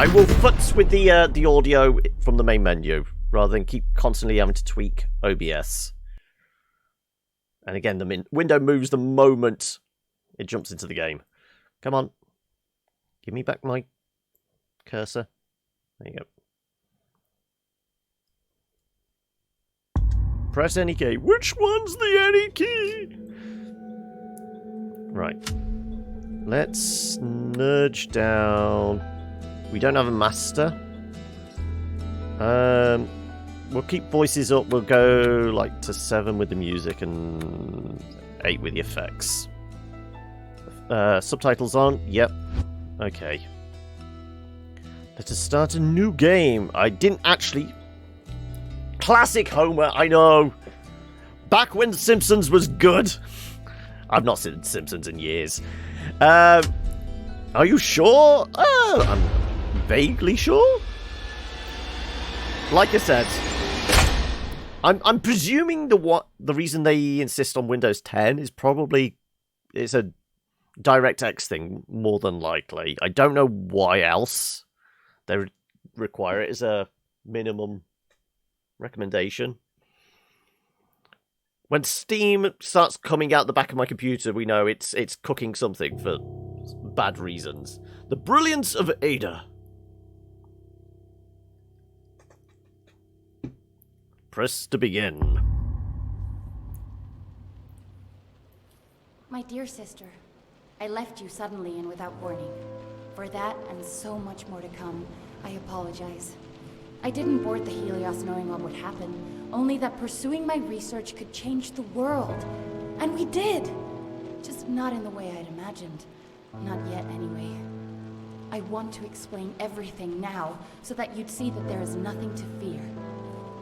I will futz with the audio from the main menu, rather than keep constantly having to tweak OBS. And again, the window moves the moment it jumps into the game. Come on. Give me back my cursor. There you go. Press any key. Which one's the any key? Right. Let's nudge down. We don't have a master. We'll keep voices up. We'll go like to 7 with the music and 8 with the effects. Subtitles on? Yep. Okay. Let us start a new game. I didn't actually... Classic Homer, I know. Back when Simpsons was good. I've not seen Simpsons in years. Are you sure? I'm vaguely sure. Like I said, I'm presuming the reason they insist on Windows 10 is probably it's a DirectX thing more than likely. I don't know why else they require it as a minimum recommendation. When Steam starts coming out the back of my computer, we know it's cooking something for bad reasons. The brilliance of Ada. Press to begin. My dear sister, I left you suddenly and without warning. For that, and so much more to come, I apologize. I didn't board the Helios knowing what would happen, only that pursuing my research could change the world. And we did! Just not in the way I'd imagined. Not yet, anyway. I want to explain everything now, so that you'd see that there is nothing to fear.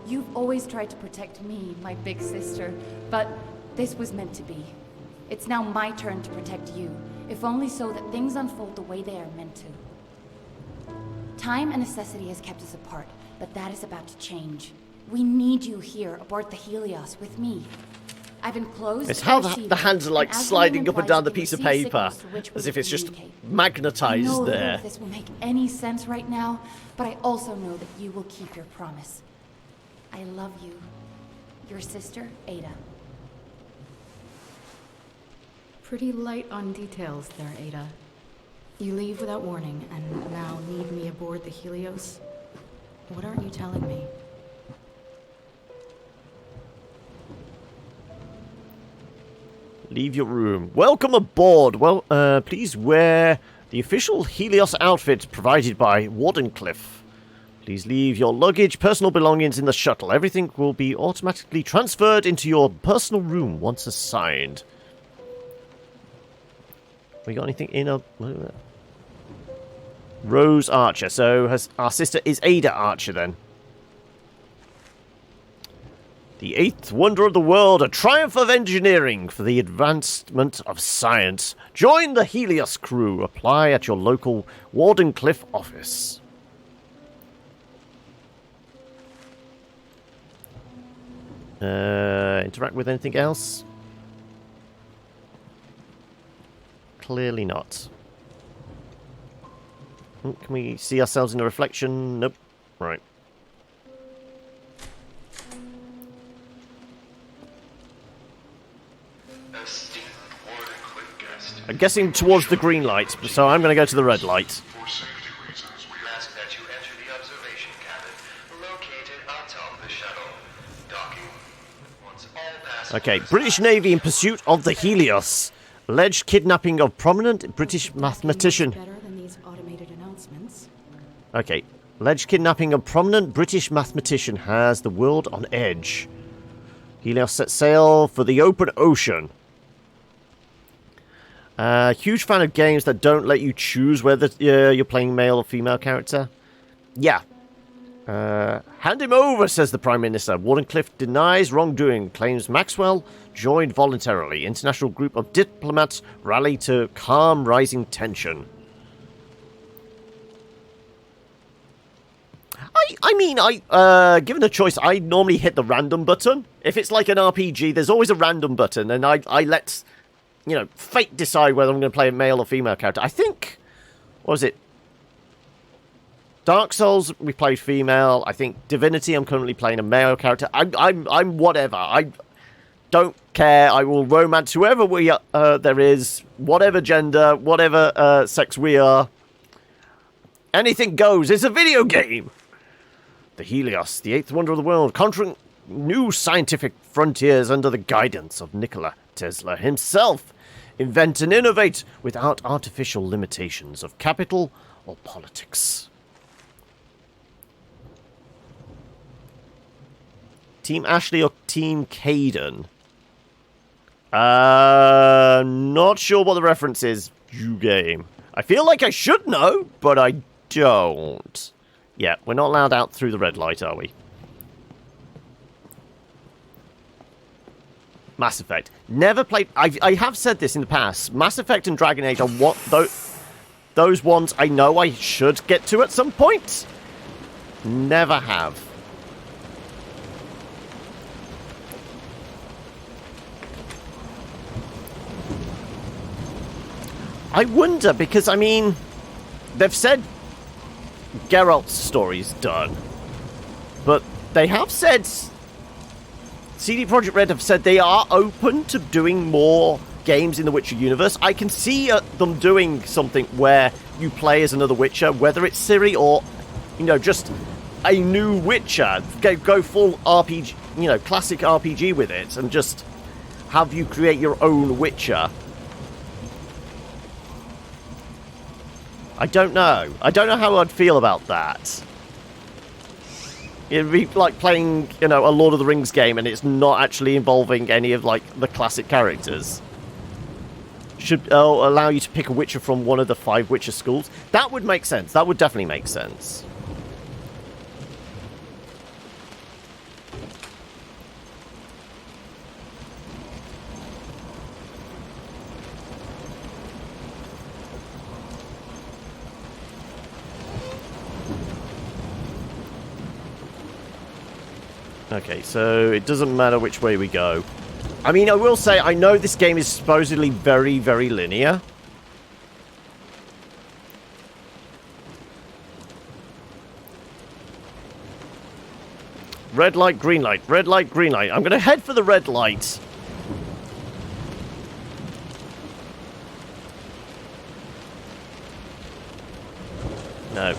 You've always tried to protect me, my big sister, but this was meant to be. It's now my turn to protect you, if only so that things unfold the way they are meant to. Time and necessity has kept us apart, but that is about to change. We need you here aboard the Helios with me. I've enclosed... It's how the hands are like sliding up and down the piece of paper, as if it's just magnetized there. I don't know if this will make any sense right now, but I also know that you will keep your promise. I love you. Your sister, Ada. Pretty light on details there, Ada. You leave without warning, and now need me aboard the Helios? What aren't you telling me? Leave your room. Welcome aboard. Well, please wear the official Helios outfit provided by Wardenclyffe. Please leave your luggage, personal belongings in the shuttle. Everything will be automatically transferred into your personal room once assigned. We got anything in a... Rose Archer. So our sister is Ada Archer then. The 8th wonder of the world, a triumph of engineering for the advancement of science. Join the Helios crew. Apply at your local Wardenclyffe office. Interact with anything else? Clearly not. Can we see ourselves in a reflection? Nope. Right. I'm guessing towards the green light, so I'm going to go to the red light. For safety reasons, we ask that you enter the observation cabin located atop the shuttle. Docking once all passengers... Okay, British Navy in pursuit of the Helios. Alleged kidnapping of prominent British mathematician. Better than these automated announcements. Okay, alleged kidnapping of prominent British mathematician has the world on edge. Helios set sail for the open ocean. Huge fan of games that don't let you choose whether you're playing male or female character. Yeah. Hand him over, says the Prime Minister. Wardenclyffe denies wrongdoing, claims Maxwell joined voluntarily. International group of diplomats rally to calm rising tension. I mean, given a choice, I normally hit the random button. If it's like an RPG, there's always a random button, and I let... You know, fate decide whether I'm going to play a male or female character. I think... What was it? Dark Souls, we played female. I think Divinity, I'm currently playing a male character. I'm whatever. I don't care. I will romance whoever there is, whatever gender, whatever sex we are. Anything goes. It's a video game. The Helios, the eighth wonder of the world, conjuring new scientific frontiers under the guidance of Nikola Tesla himself. Invent and innovate without artificial limitations of capital or politics. Team Ashley or Team Caden? Not sure what the reference is. You game. I feel like I should know, but I don't. Yeah, we're not allowed out through the red light, are we? Mass Effect. Never played... I have said this in the past. Mass Effect and Dragon Age are what... Those ones I know I should get to at some point. Never have. I wonder, because, I mean, they've said Geralt's story's done, but they have said, CD Projekt Red have said they are open to doing more games in the Witcher universe. I can see them doing something where you play as another Witcher, whether it's Ciri or, you know, just a new Witcher. Go full RPG, you know, classic RPG with it, and just have you create your own Witcher. I don't know. I don't know how I'd feel about that. It'd be like playing, you know, a Lord of the Rings game and it's not actually involving any of, like, the classic characters. Should allow you to pick a Witcher from one of the 5 Witcher schools. That would make sense. That would definitely make sense. Okay, so it doesn't matter which way we go. I mean, I will say, I know this game is supposedly very, very linear. Red light, green light. Red light, green light. I'm going to head for the red light. No.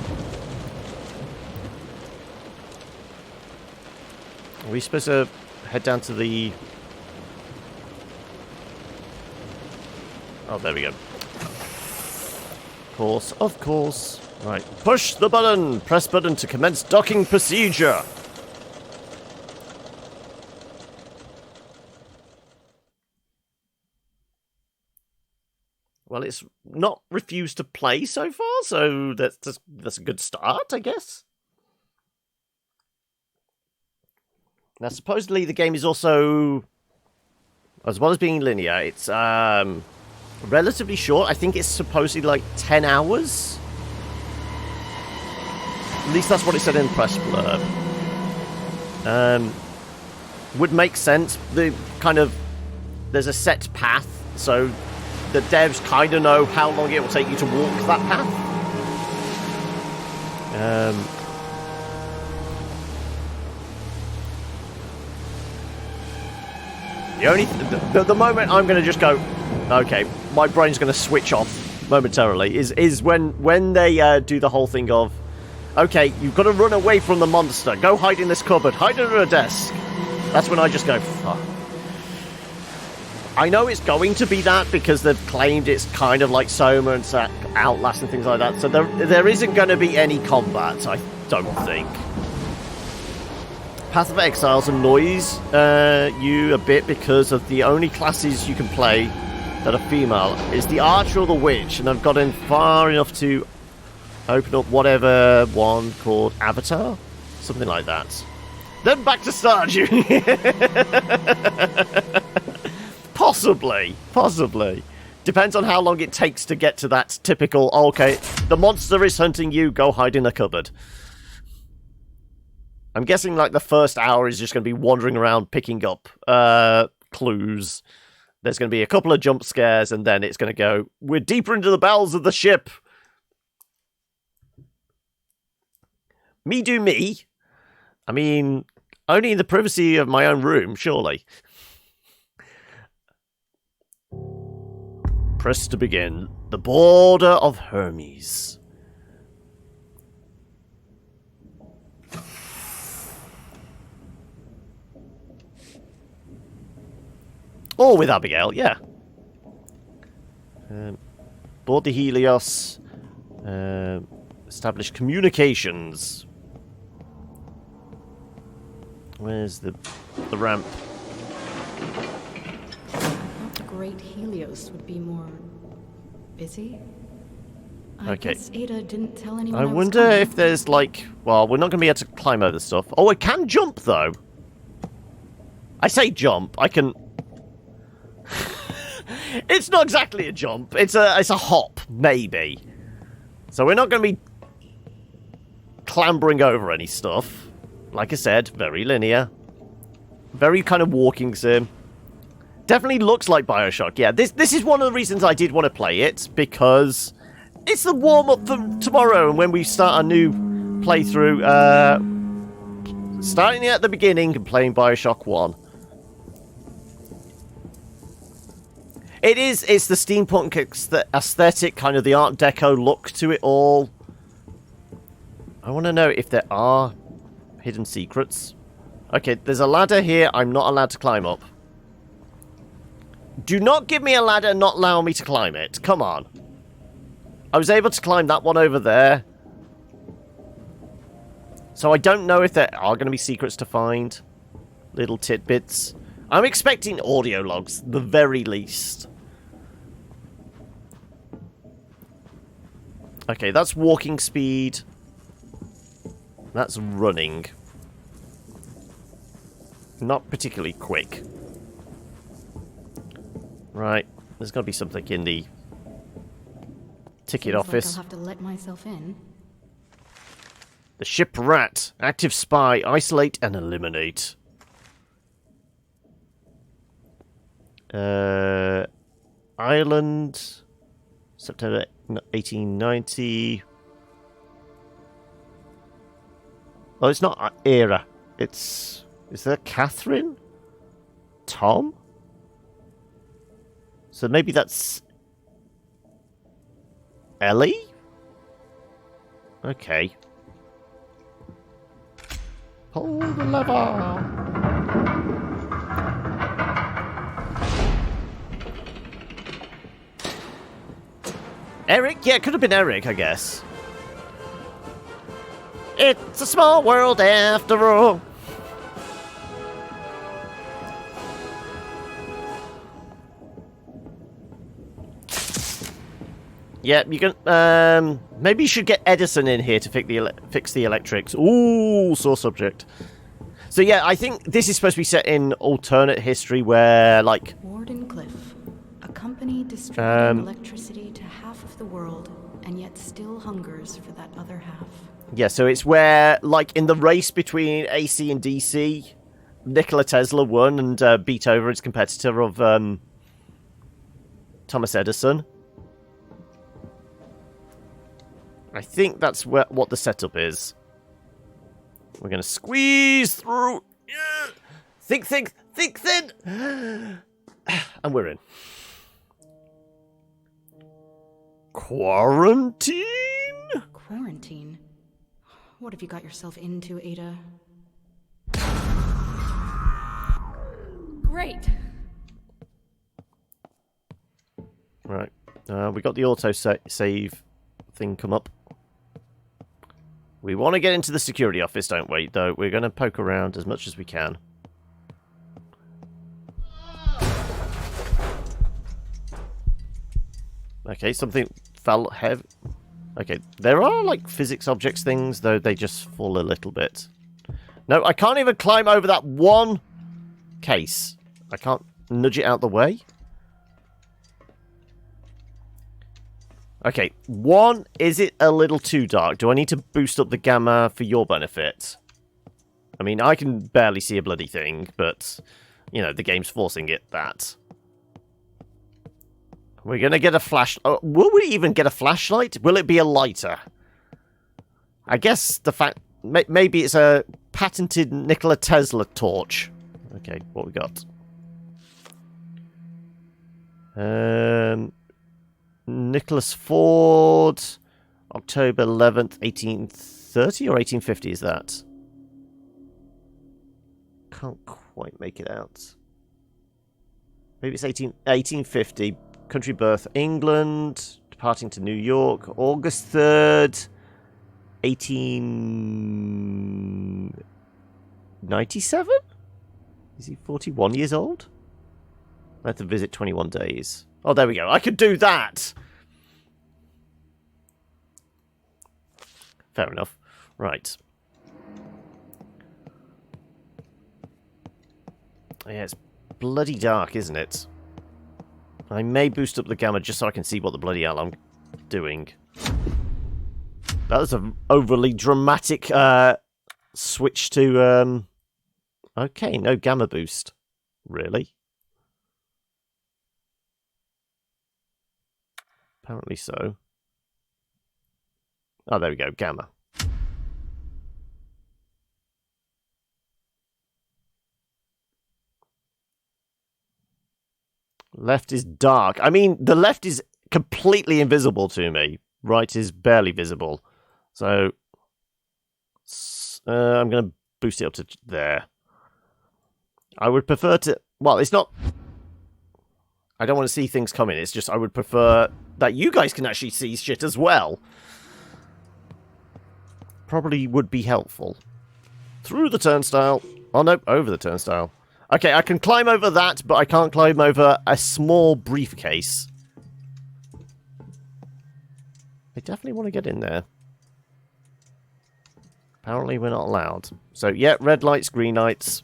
Are we supposed to head down to the... Oh, there we go. Of course. Right. Push the button! Press button to commence docking procedure! Well, it's not refused to play so far, so that's a good start, I guess. Now, supposedly the game is also, as well as being linear, it's relatively short. I think it's supposedly like 10 hours. At least that's what it said in the press blurb. Would make sense. There's a set path, so the devs kind of know how long it will take you to walk that path. The moment I'm going to just go, okay, my brain's going to switch off momentarily, is when they do the whole thing of, okay, you've got to run away from the monster, go hide in this cupboard, hide under a desk. That's when I just go, fuck. I know it's going to be that because they've claimed it's kind of like Soma and Outlast and things like that, so there isn't going to be any combat, I don't think. Path of Exiles annoys you a bit because of the only classes you can play that are female is the Archer or the Witch, and I've gotten far enough to open up whatever one called Avatar? Something like that. Then back to Stardew! Possibly. Depends on how long it takes to get to that typical, okay, the monster is hunting you, go hide in a cupboard. I'm guessing like the first hour is just going to be wandering around picking up clues. There's going to be a couple of jump scares and then it's going to go, we're deeper into the bowels of the ship. Me do me. I mean, only in the privacy of my own room, surely. Press to begin. The border of Hermes. Or with Abigail, yeah. Board the Helios. Establish communications. Where's the ramp? I thought the great Helios would be more busy. I Okay. guess Ada didn't tell anyone I was wonder coming. if there's like... Well, we're not going to be able to climb over stuff. Oh, I can jump, though. I say jump. I can... It's not exactly a jump. It's a hop, maybe. So we're not going to be clambering over any stuff. Like I said, very linear. Very kind of walking sim. Definitely looks like Bioshock. Yeah, this is one of the reasons I did want to play it, because it's the warm-up for tomorrow, and when we start a new playthrough, starting at the beginning and playing Bioshock 1. It's the steampunk aesthetic, kind of the Art Deco look to it all. I want to know if there are hidden secrets. Okay, there's a ladder here I'm not allowed to climb up. Do not give me a ladder and not allow me to climb it. Come on. I was able to climb that one over there. So I don't know if there are going to be secrets to find. Little tidbits. I'm expecting audio logs, the very least. Okay, that's walking speed. That's running. Not particularly quick. Right, there's got to be something in the ticket Seems office. Like I'll have to let myself in. The ship rat. Active spy. Isolate and eliminate. Ireland. September 1890. Oh, it's not Era. It's... Is there Catherine? Tom? So maybe that's... Ellie? Okay. Pull the lever! Eric? Yeah, it could have been Eric, I guess. It's a small world after all. Yeah, you can. Maybe you should get Edison in here to fix the electrics. Ooh, sore subject. So yeah, I think this is supposed to be set in alternate history where, like, Warden Cliff, a company distributing electricity to half of the world, and yet still hungers for that other half. yeah. So it's where, like, in the race between AC and DC, Nikola Tesla won and beat over his competitor of Thomas Edison. I think that's what the setup is. We're going to squeeze through. Yeah. Think thin. And we're in. Quarantine? Quarantine? What have you got yourself into, Ada? Great! Right. We got the auto save thing come up. We want to get into the security office, don't we? Though we're going to poke around as much as we can. Okay, something fell heavy. Okay, there are like physics objects things, though they just fall a little bit. No, I can't even climb over that one case. I can't nudge it out the way. Okay, one, is it a little too dark? Do I need to boost up the gamma for your benefit? I mean, I can barely see a bloody thing, but, you know, the game's forcing it that. We're going to get a flash... Oh, will we even get a flashlight? Will it be a lighter? I guess the fact Maybe it's a patented Nikola Tesla torch. Okay, what we got? Nicholas Ford, October 11th, 1830 or 1850 is that? Can't quite make it out. Maybe it's 1850. Country birth, England. Departing to New York, August 3rd, 1897? Is he 41 years old? I have to visit 21 days. Oh, there we go. I could do that! Fair enough. Right. Yeah, it's bloody dark, isn't it? I may boost up the gamma just so I can see what the bloody hell I'm doing. That was an overly dramatic switch to... Okay, no gamma boost. Really? Apparently so. Oh, there we go. Gamma. Left is dark. I mean, the left is completely invisible to me. Right is barely visible. So, I'm going to boost it up to there. I would prefer to... Well, it's not... I don't want to see things coming. It's just I would prefer that you guys can actually see shit as well. Probably would be helpful. Through the turnstile. Oh, no, over the turnstile. Okay, I can climb over that, but I can't climb over a small briefcase. I definitely want to get in there. Apparently we're not allowed. So, yeah, red lights, green lights.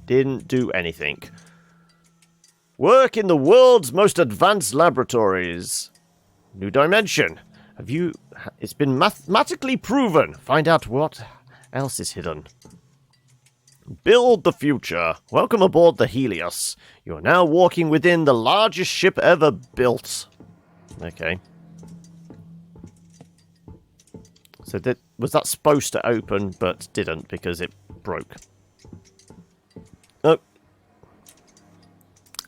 Didn't do anything. Work in the world's most advanced laboratories. New dimension. It's been mathematically proven. Find out what else is hidden. Build the future. Welcome aboard the Helios. You are now walking within the largest ship ever built. Okay. So was that supposed to open, but didn't because it broke. Oh.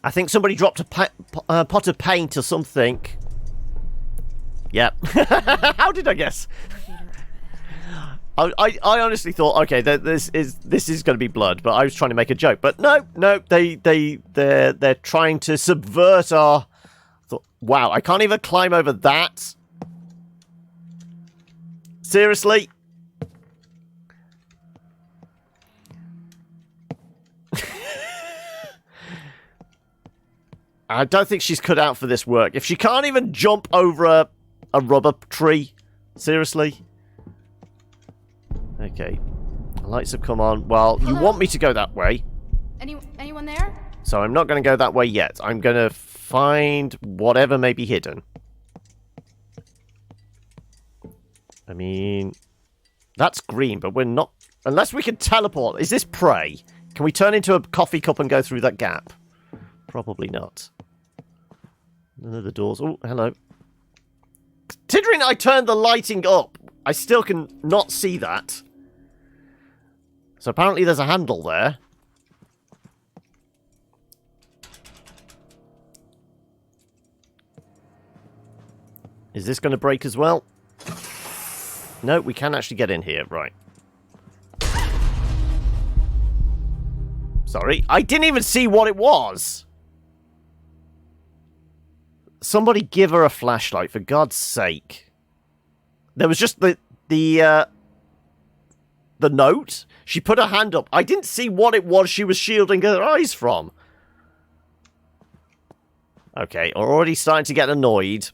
I think somebody dropped a pot of paint or something. Yep. How did I guess? I honestly thought, okay, this is going to be blood, but I was trying to make a joke. But no, they're trying to subvert our... Wow, I can't even climb over that. Seriously? I don't think she's cut out for this work. If she can't even jump over a rubber tree, seriously? Okay. The lights have come on. Well, Hello? You want me to go that way. Anyone there? So I'm not going to go that way yet. I'm going to find whatever may be hidden. I mean, that's green, but we're not... Unless we can teleport. Is this prey? Can we turn into a coffee cup and go through that gap? Probably not. None of the doors... Oh, hello. Considering I turned the lighting up, I still can not see that. So apparently there's a handle there. Is this going to break as well? No, we can actually get in here. Right. Sorry. I didn't even see what it was. Somebody give her a flashlight, for God's sake. There was just the note. She put her hand up. I didn't see what it was she was shielding her eyes from. Okay, I'm already starting to get annoyed.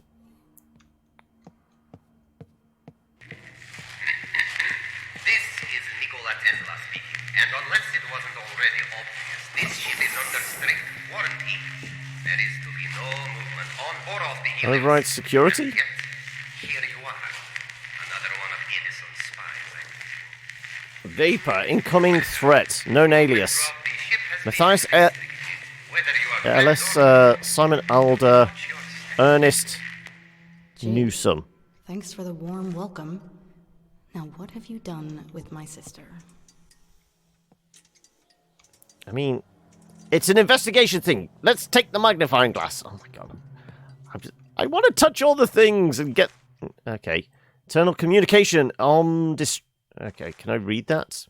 This is Nikola Tesla speaking, and unless it wasn't already obvious, this ship is under strict quarantine. There is to be no movement on or off the Helios. Override security? Yet, here you are. Another one of Edison's spies. Vapor, incoming threat. Known alias. The ship has Matthias been Whether you are Ellis, Simon Alder, Watch your step. Ernest Gee, Newsome. Thanks for the warm welcome. Now, what have you done with my sister? I mean, it's an investigation thing. Let's take the magnifying glass. Oh my god. I want to touch all the things and get... Okay. Internal communication. Okay, can I read that?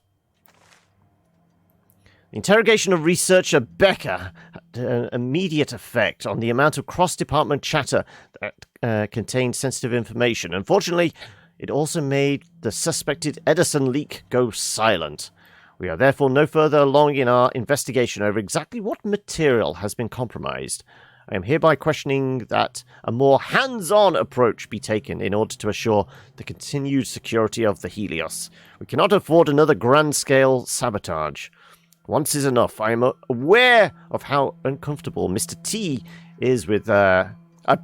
The interrogation of researcher Becker had an immediate effect on the amount of cross-department chatter that contained sensitive information. Unfortunately, it also made the suspected Edison leak go silent. We are therefore no further along in our investigation over exactly what material has been compromised. I am hereby questioning that a more hands-on approach be taken in order to assure the continued security of the Helios. We cannot afford another grand-scale sabotage. Once is enough. I am aware of how uncomfortable Mr. T is with... I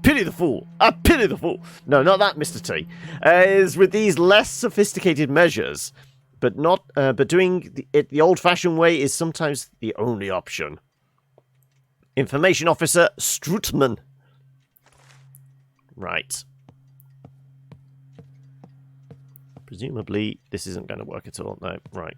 pity the fool. I pity the fool. No, not that Mr. T. Is with these less sophisticated measures. But doing it the old-fashioned way is sometimes the only option. Information Officer Strutman. Right. Presumably, this isn't going to work at all. No, right.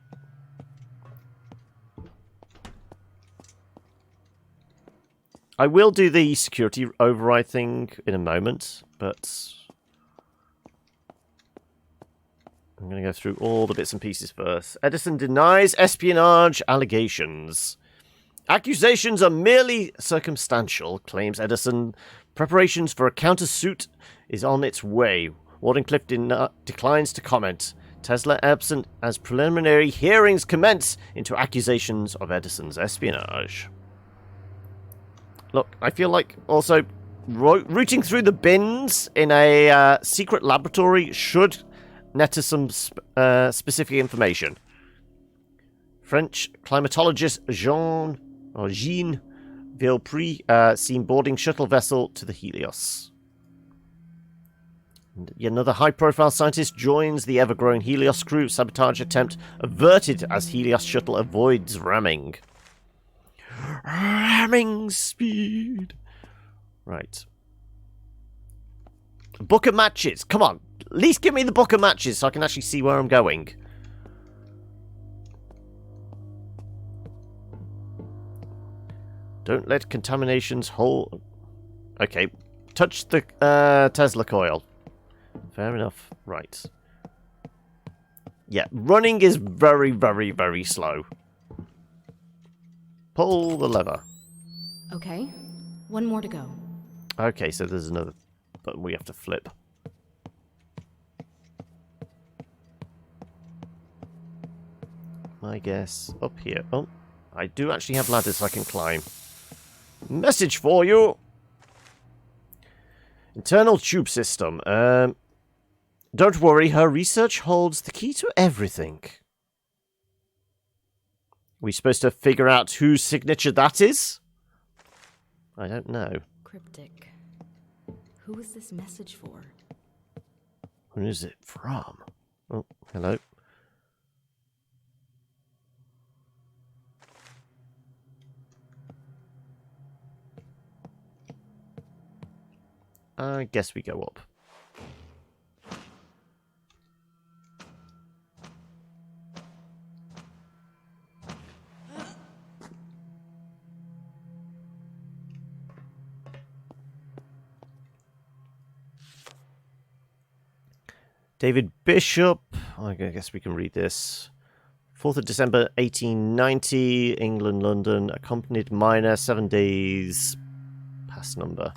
I will do the security override thing in a moment, but I'm going to go through all the bits and pieces first. Edison denies espionage allegations. Accusations are merely circumstantial, claims Edison. Preparations for a countersuit is on its way. Wardenclyffe declines to comment. Tesla absent as preliminary hearings commence into accusations of Edison's espionage. Look, I feel like also rooting through the bins in a secret laboratory should net us some specific information. French climatologist Jean Villeprix seen boarding shuttle vessel to the Helios. And yet another high-profile scientist joins the ever-growing Helios crew. Sabotage attempt averted as Helios shuttle avoids ramming. Ramming speed. Right. Book of matches. Come on. At least give me the book of matches so I can actually see where I'm going. Don't let contaminations hold... Okay. Touch the Tesla coil. Fair enough. Right. Yeah. Running is very, very, very slow. Pull the lever. Okay, one more to go. Okay, so there's another button we have to flip. I guess up here. Oh, I do actually have ladders so I can climb. Message for you! Internal tube system. Don't worry, her research holds the key to everything. We supposed to figure out whose signature that is? I don't know. Cryptic. Who is this message for? Who is it from? Oh, hello. I guess we go up. David Bishop, I guess we can read this. 4th of December 1890, England, London, accompanied minor, 7 days, pass number.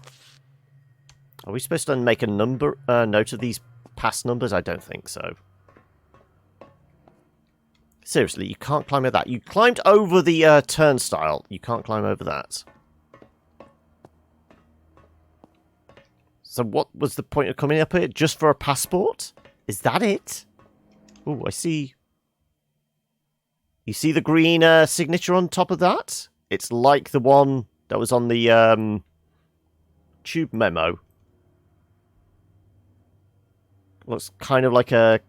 Are we supposed to make a number note of these pass numbers? I don't think so. Seriously, you can't climb over that. You climbed over the turnstile. You can't climb over that. So what was the point of coming up here? Just for a passport? Is that it? Oh, I see. You see the green signature on top of that? It's like the one that was on the tube memo. Looks kind of like a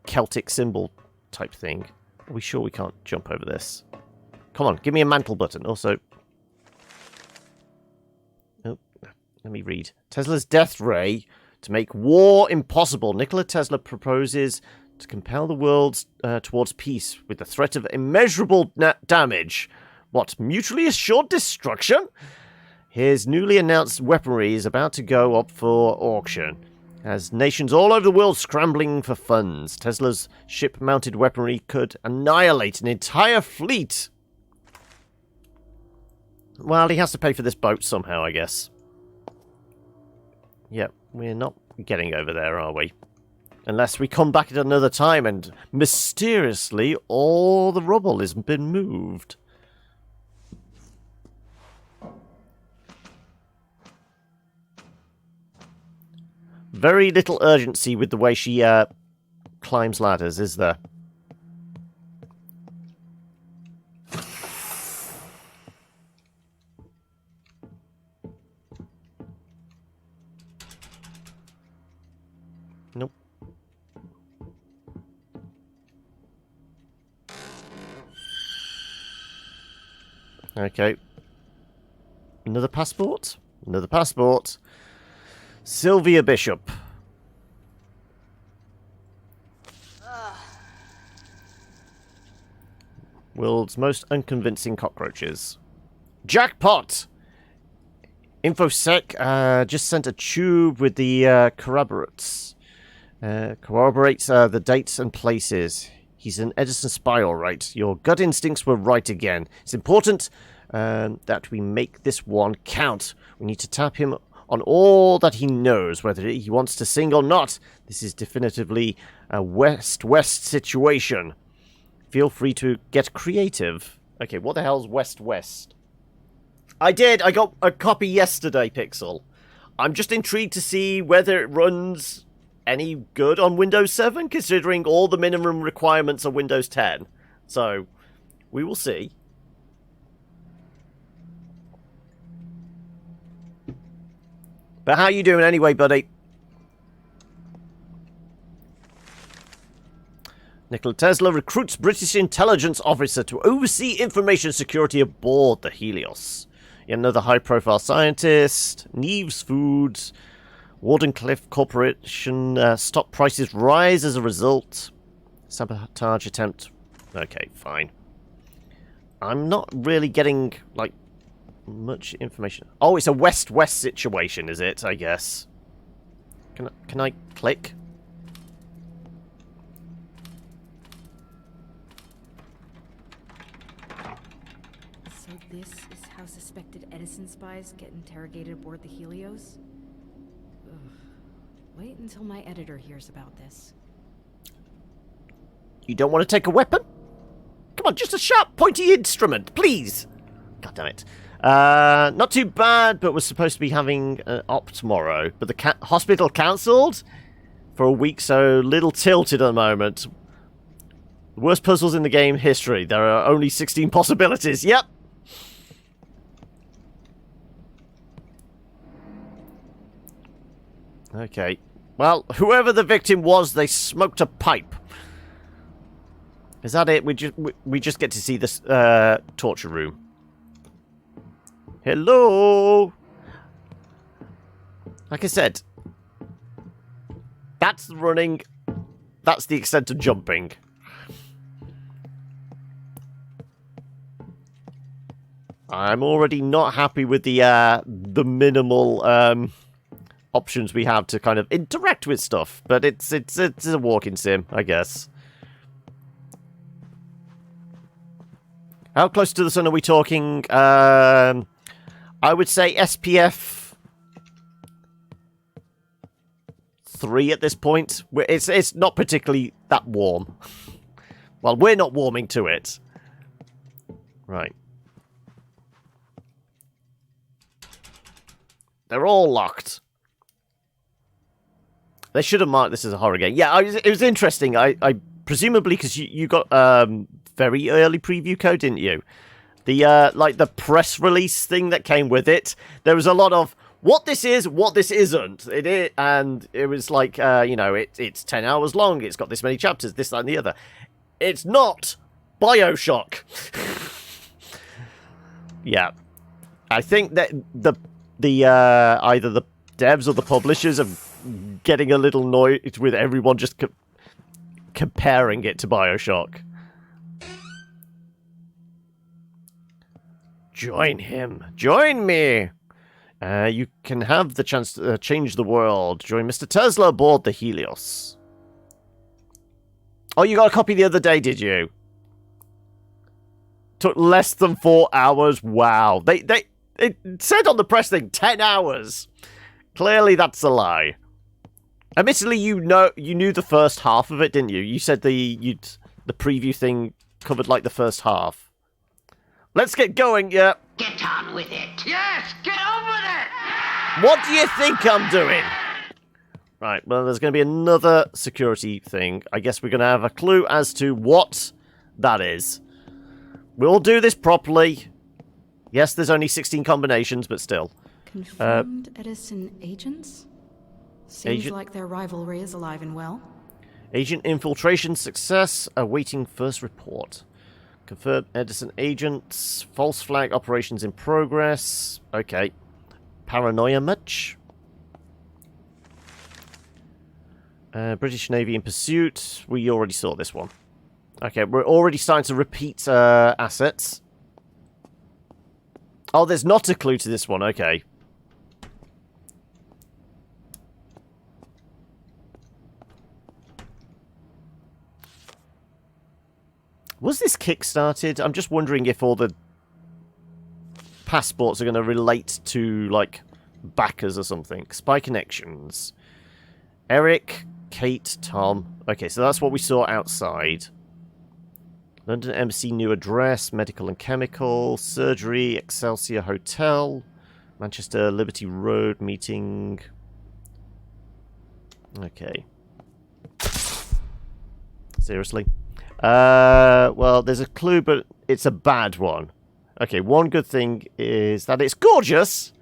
Celtic symbol type thing. Are we sure we can't jump over this? Come on, give me a mantle button. Also, Let me read. Tesla's death ray to make war impossible. Nikola Tesla proposes to compel the world towards peace with the threat of immeasurable damage. What, mutually assured destruction? His newly announced weaponry is about to go up for auction, as nations all over the world scrambling for funds. Tesla's ship-mounted weaponry could annihilate an entire fleet. Well, he has to pay for this boat somehow, I guess. Yep, we're not getting over there, are we? Unless we come back at another time and mysteriously all the rubble has been moved. Very little urgency with the way she climbs ladders, is there? Nope. Okay. Another passport? Another passport. Sylvia Bishop. World's most unconvincing cockroaches. Jackpot! InfoSec just sent a tube with the corroborates. Corroborates the dates and places. He's an Edison spy, all right. Your gut instincts were right again. It's important that we make this one count. We need to tap him on all that he knows, whether he wants to sing or not. This is definitively a West-West situation. Feel free to get creative. Okay, what the hell's West-West? I got a copy yesterday, Pixel. I'm just intrigued to see whether it runs any good on Windows 7, considering all the minimum requirements of Windows 10. So, we will see. But how you doing anyway, buddy? Nikola Tesla recruits British intelligence officer to oversee information security aboard the Helios. Yet another high-profile scientist. Neves Foods. Wardenclyffe Corporation. Stock prices rise as a result. Sabotage attempt. Okay, fine. I'm not really getting, like, much information. Oh, it's a West-West situation, is it? I guess. Can I click? So this is how suspected Edison spies get interrogated aboard the Helios? Ugh. Wait until my editor hears about this. You don't want to take a weapon? Come on, just a sharp, pointy instrument, please! God damn it. Not too bad, but we're supposed to be having an op tomorrow. But the hospital cancelled for a week, so little tilted at the moment. Worst puzzles in the game history. There are only 16 possibilities. Yep. Okay. Well, whoever the victim was, they smoked a pipe. Is that it? We just get to see this torture room. Hello! Like I said, that's the running. That's the extent of jumping. I'm already not happy with the minimal options we have to kind of interact with stuff, but it's a walking sim, I guess. How close to the sun are we talking? I would say SPF 3 at this point. It's not particularly that warm. Well, we're not warming to it. Right. They're all locked. They should have marked this as a horror game. Yeah, it was interesting. I presumably because you got very early preview code, didn't you? The like the press release thing that came with it. There was a lot of what this is, what this isn't. It is, and it was like you know, it's 10 hours long. It's got this many chapters, this, that, and the other. It's not Bioshock. Yeah, I think that the either the devs or the publishers are getting a little annoyed with everyone just comparing it to Bioshock. Join him. Join me. You can have the chance to change the world. Join Mr. Tesla aboard the Helios. Oh, you got a copy the other day, did you? Took less than 4 hours. Wow. It said on the press thing 10 hours. Clearly that's a lie. Admittedly, you knew the first half of it, didn't you? You said the preview thing covered like the first half. Let's get going, yeah. Get on with it. Yes, get on with it! What do you think I'm doing? Right, well, there's going to be another security thing. I guess we're going to have a clue as to what that is. We'll do this properly. Yes, there's only 16 combinations, but still. Confirmed Edison agents? Seems Agent- like their rivalry is alive and well. Agent infiltration success. Awaiting first report. Confirmed Edison agents. False flag operations in progress. Okay. Paranoia much? British Navy in pursuit. We already saw this one. Okay, we're already starting to repeat assets. Oh, there's not a clue to this one. Okay. Was this kickstarted? I'm just wondering if all the passports are going to relate to, like, backers or something. Spy connections. Eric, Kate, Tom. Okay, so that's what we saw outside. London Embassy new address, medical and chemical, surgery, Excelsior Hotel, Manchester Liberty Road meeting. Okay. Seriously? Well, there's a clue, but it's a bad one. Okay, one good thing is that it's gorgeous.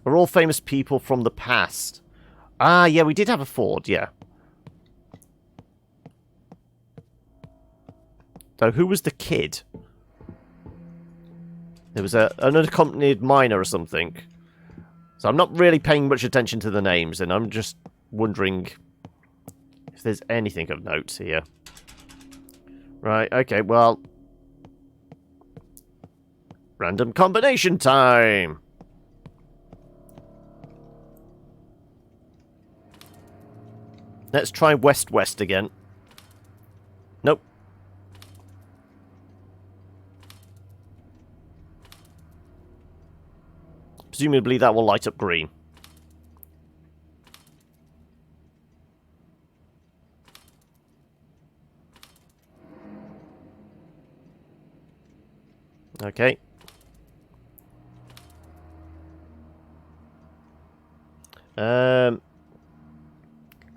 Are all famous people from the past. Ah, yeah, we did have a Ford, yeah. So who was the kid? There was an unaccompanied minor or something. So I'm not really paying much attention to the names, and I'm just wondering if there's anything of note here. Right, okay, well. Random combination time! Let's try west-west again. Nope. Presumably that will light up green. Okay.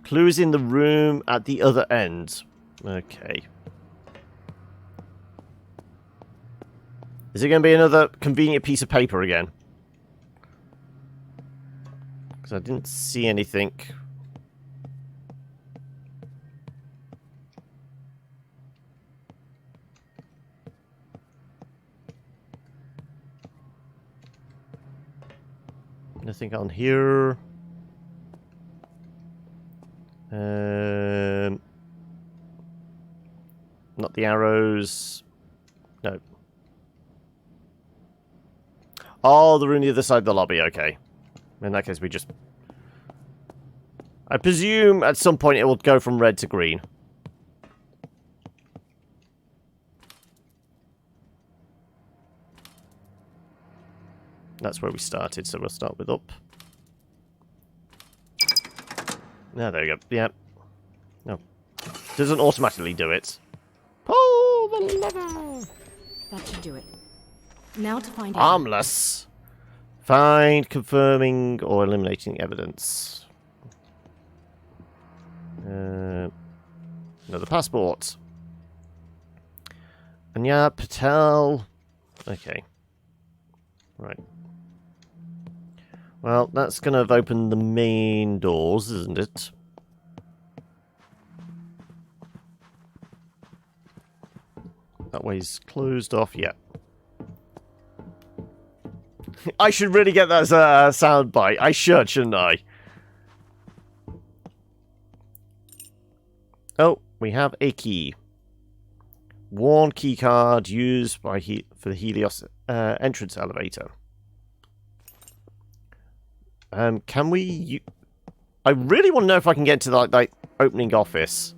Clues in the room at the other end. Okay. Is it going to be another convenient piece of paper again? Because I didn't see anything. Nothing on here. Not the arrows. No. Oh, they're on the other side of the lobby. Okay. In that case, we just... I presume at some point it will go from red to green. That's where we started, so we'll start with up. Now, there we go. Yeah. No. Doesn't automatically do it. Pull the lever! That should do it. Now to find out. Harmless. Find, confirming, or eliminating evidence. Another passport. Anya Patel. Okay. Right. Well, that's going to have opened the main doors, isn't it? That way's closed off, yeah. I should really get that as a sound bite. I should, shouldn't I? Oh, we have a key. Worn key card used by for the Helios entrance elevator. Can we... I really want to know if I can get to the like opening office.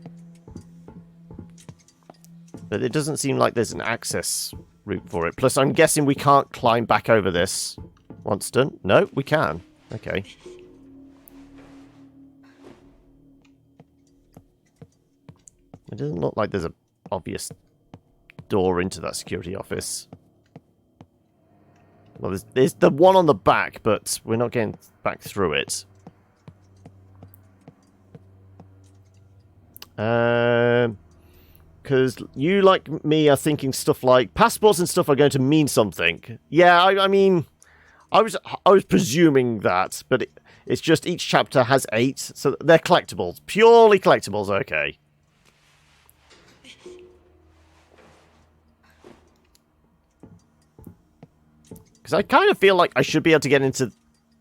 But it doesn't seem like there's an access route for it. Plus, I'm guessing we can't climb back over this once done. No, we can. Okay. It doesn't look like there's an obvious door into that security office. Well, there's the one on the back, but we're not getting back through it. Because you, like me, are thinking stuff like passports and stuff are going to mean something. Yeah, I mean, I was presuming that, but it's just each chapter has 8, so they're collectibles, purely collectibles. Okay. Because I kind of feel like I should be able to get into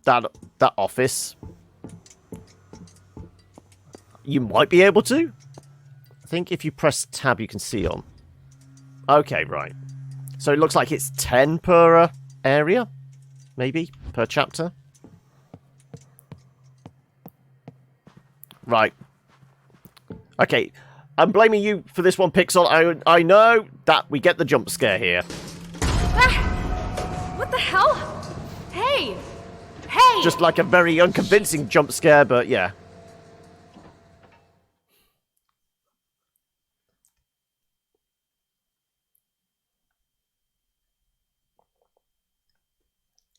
that office. You might be able to. I think if you press tab, you can see on. Okay, right. So it looks like it's 10 per area, maybe, per chapter. Right. Okay, I'm blaming you for this one, Pixel. I know that we get the jump scare here. What the hell? Hey! Hey! Just like a very unconvincing jump scare, but yeah.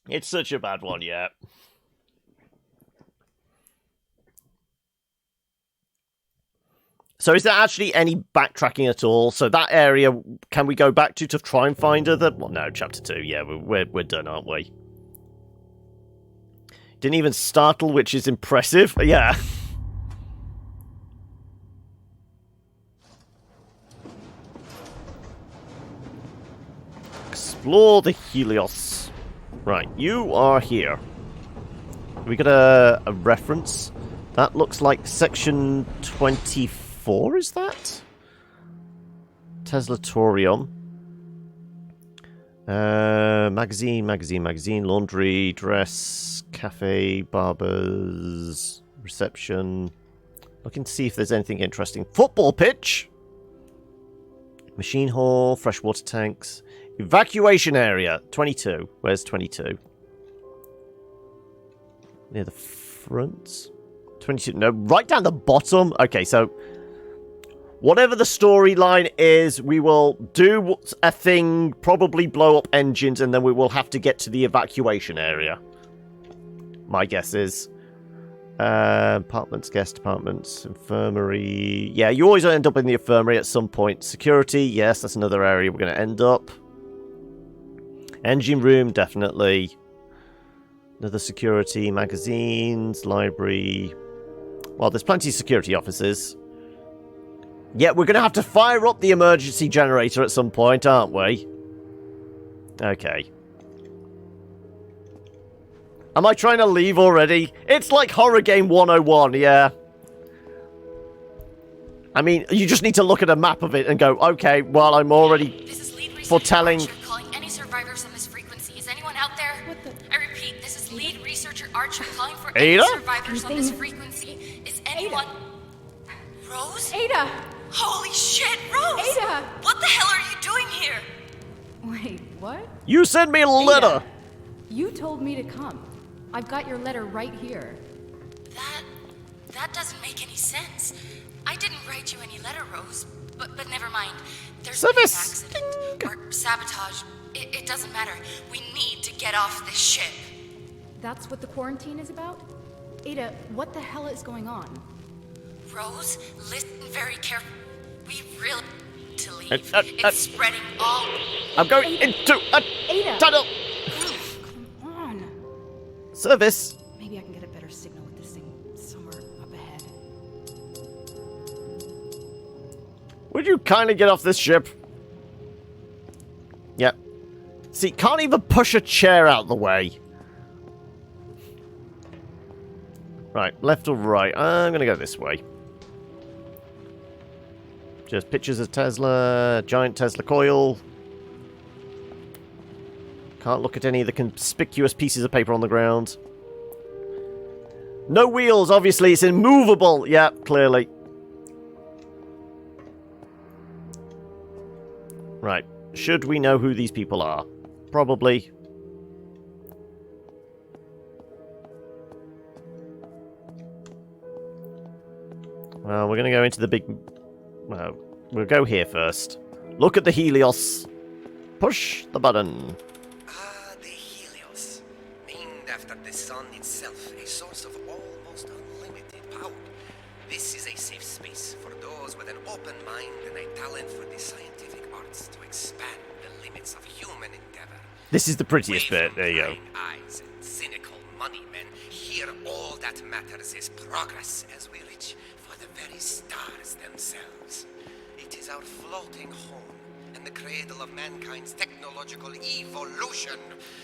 It's such a bad one, yeah. So is there actually any backtracking at all? So that area, can we go back to try and find other... Well, no, chapter 2, yeah, we're done, aren't we? Didn't even startle, which is impressive. Yeah. Explore the Helios. Right, you are here. We got a reference. That looks like section 24, is that? Teslatorium. Magazine, laundry, dress, cafe, barbers, reception. Looking to see if there's anything interesting. Football pitch! Machine hall, freshwater tanks. Evacuation area, 22. Where's 22? Near the front? 22, no, right down the bottom. Okay, so whatever the storyline is, we will do a thing, probably blow up engines, and then we will have to get to the evacuation area. My guess is. Apartments, guest apartments, infirmary. Yeah, you always end up in the infirmary at some point. Security, yes, that's another area we're going to end up. Engine room, definitely. Another security, magazines, library. Well, there's plenty of security offices. Yeah, we're going to have to fire up the emergency generator at some point, aren't we? Okay. Am I trying to leave already? It's like Horror Game 101, yeah. I mean, you just need to look at a map of it and go, okay, well, I'm already foretelling... Calling any survivors on this frequency. Is anyone out there? I repeat, this is lead researcher Archer calling for Ada? any survivors on this frequency. Is anyone... Rose? Ada! Holy shit, Rose! Ada! What the hell are you doing here? Wait, what? You sent me a letter! Ada, you told me to come. I've got your letter right here. That doesn't make any sense. I didn't write you any letter, Rose. But never mind. There's been an accident or sabotage. It doesn't matter. We need to get off this ship. That's what the quarantine is about? Ada, what the hell is going on? Rose, listen very carefully. We really need to leave. It's spreading all... I'm going into a Ada! tunnel! Come on. Service! Maybe I can get a better signal with this thing somewhere up ahead. Would you kindly get off this ship? Yep. See, can't even push a chair out the way. Right, left or right? I'm gonna go this way. Just pictures of Tesla, giant Tesla coil. Can't look at any of the conspicuous pieces of paper on the ground. No wheels, obviously, it's immovable. Yeah, clearly. Right, should we know who these people are? Probably. Well, we're going to go into the big... Well, we'll go here first. Look at the Helios. Push the button. Ah, the Helios. Named after the sun itself, a source of almost unlimited power. This is a safe space for those with an open mind and a talent for the scientific arts to expand the limits of human endeavor. This is the prettiest bit. There you go. Eyes and cynical money men. Here all that matters is progress as we reach for the very stars themselves. It is our floating home and the cradle of mankind's technological evolution.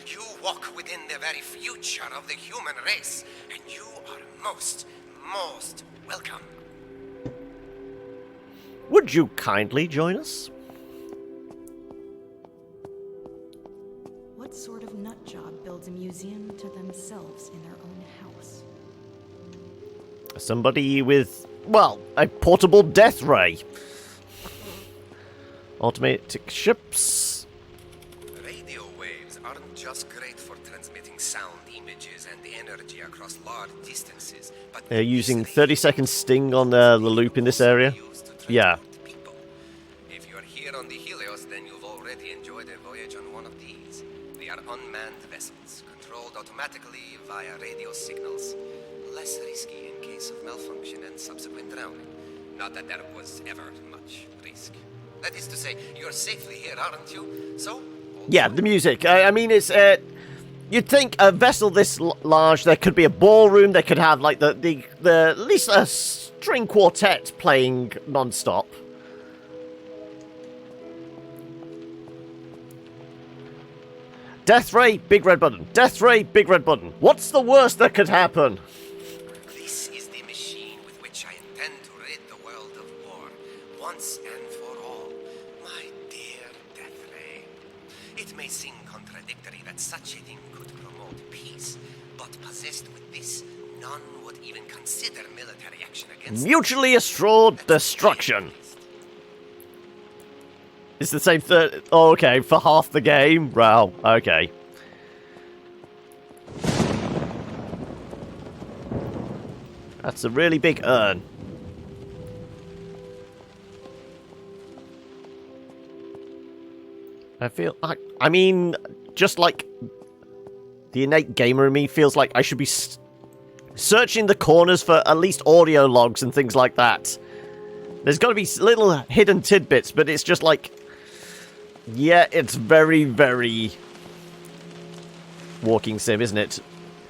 You walk within the very future of the human race, and you are most welcome. Would you kindly join us? What sort of nut job builds a museum to themselves in their own house? Somebody with, well, a portable death ray. Automatic ships. Radio waves aren't just great for transmitting sound, images, and energy across large distances, but They're using 30-second sting on the loop in this area. Yeah. people. If you're here on the Helios, then you've already enjoyed a voyage on one of these. They are unmanned vessels, controlled automatically via radio signals. Less risky in case of malfunction and subsequent drowning. Not that there was ever much risk. That is to say, you're safely here, aren't you? So? Yeah, the music. I mean, it's... you'd think a vessel this large, there could be a ballroom, they could have, like, the at least a string quartet playing non-stop. Death ray, big red button. Death ray, big red button. What's the worst that could happen? This is the machine with which I intend to rid the world of war, once and for all. My dear Death Ray. It may seem contradictory that such a thing could promote peace, but possessed with this, none would even consider military action against Mutually assured destruction. It's the same third. Oh, okay, for half the game. Wow, okay. That's a really big urn. I mean, just like the innate gamer in me feels like I should be searching the corners for at least audio logs and things like that. There's got to be little hidden tidbits, but it's just like, yeah, it's very, very walking sim, isn't it?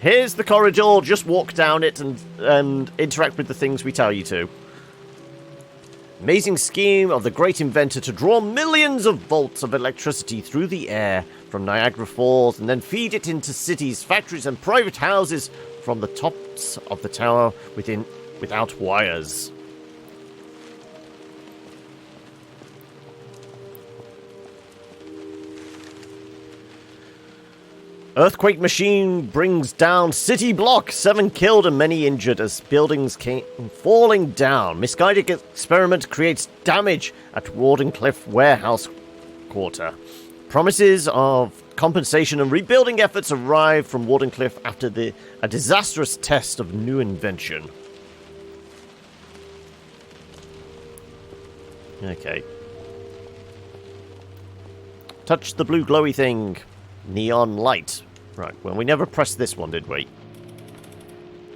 Here's the corridor, just walk down it and interact with the things we tell you to. Amazing scheme of the great inventor to draw millions of volts of electricity through the air from Niagara Falls and then feed it into cities, factories, and private houses from the tops of the tower without wires. Earthquake machine brings down city block. 7 killed and many injured as buildings came falling down. Misguided experiment creates damage at Wardenclyffe warehouse quarter. Promises of compensation and rebuilding efforts arrive from Wardenclyffe after a disastrous test of new invention. Okay. Touch the blue glowy thing. Neon light. Right, well, we never pressed this one, did we?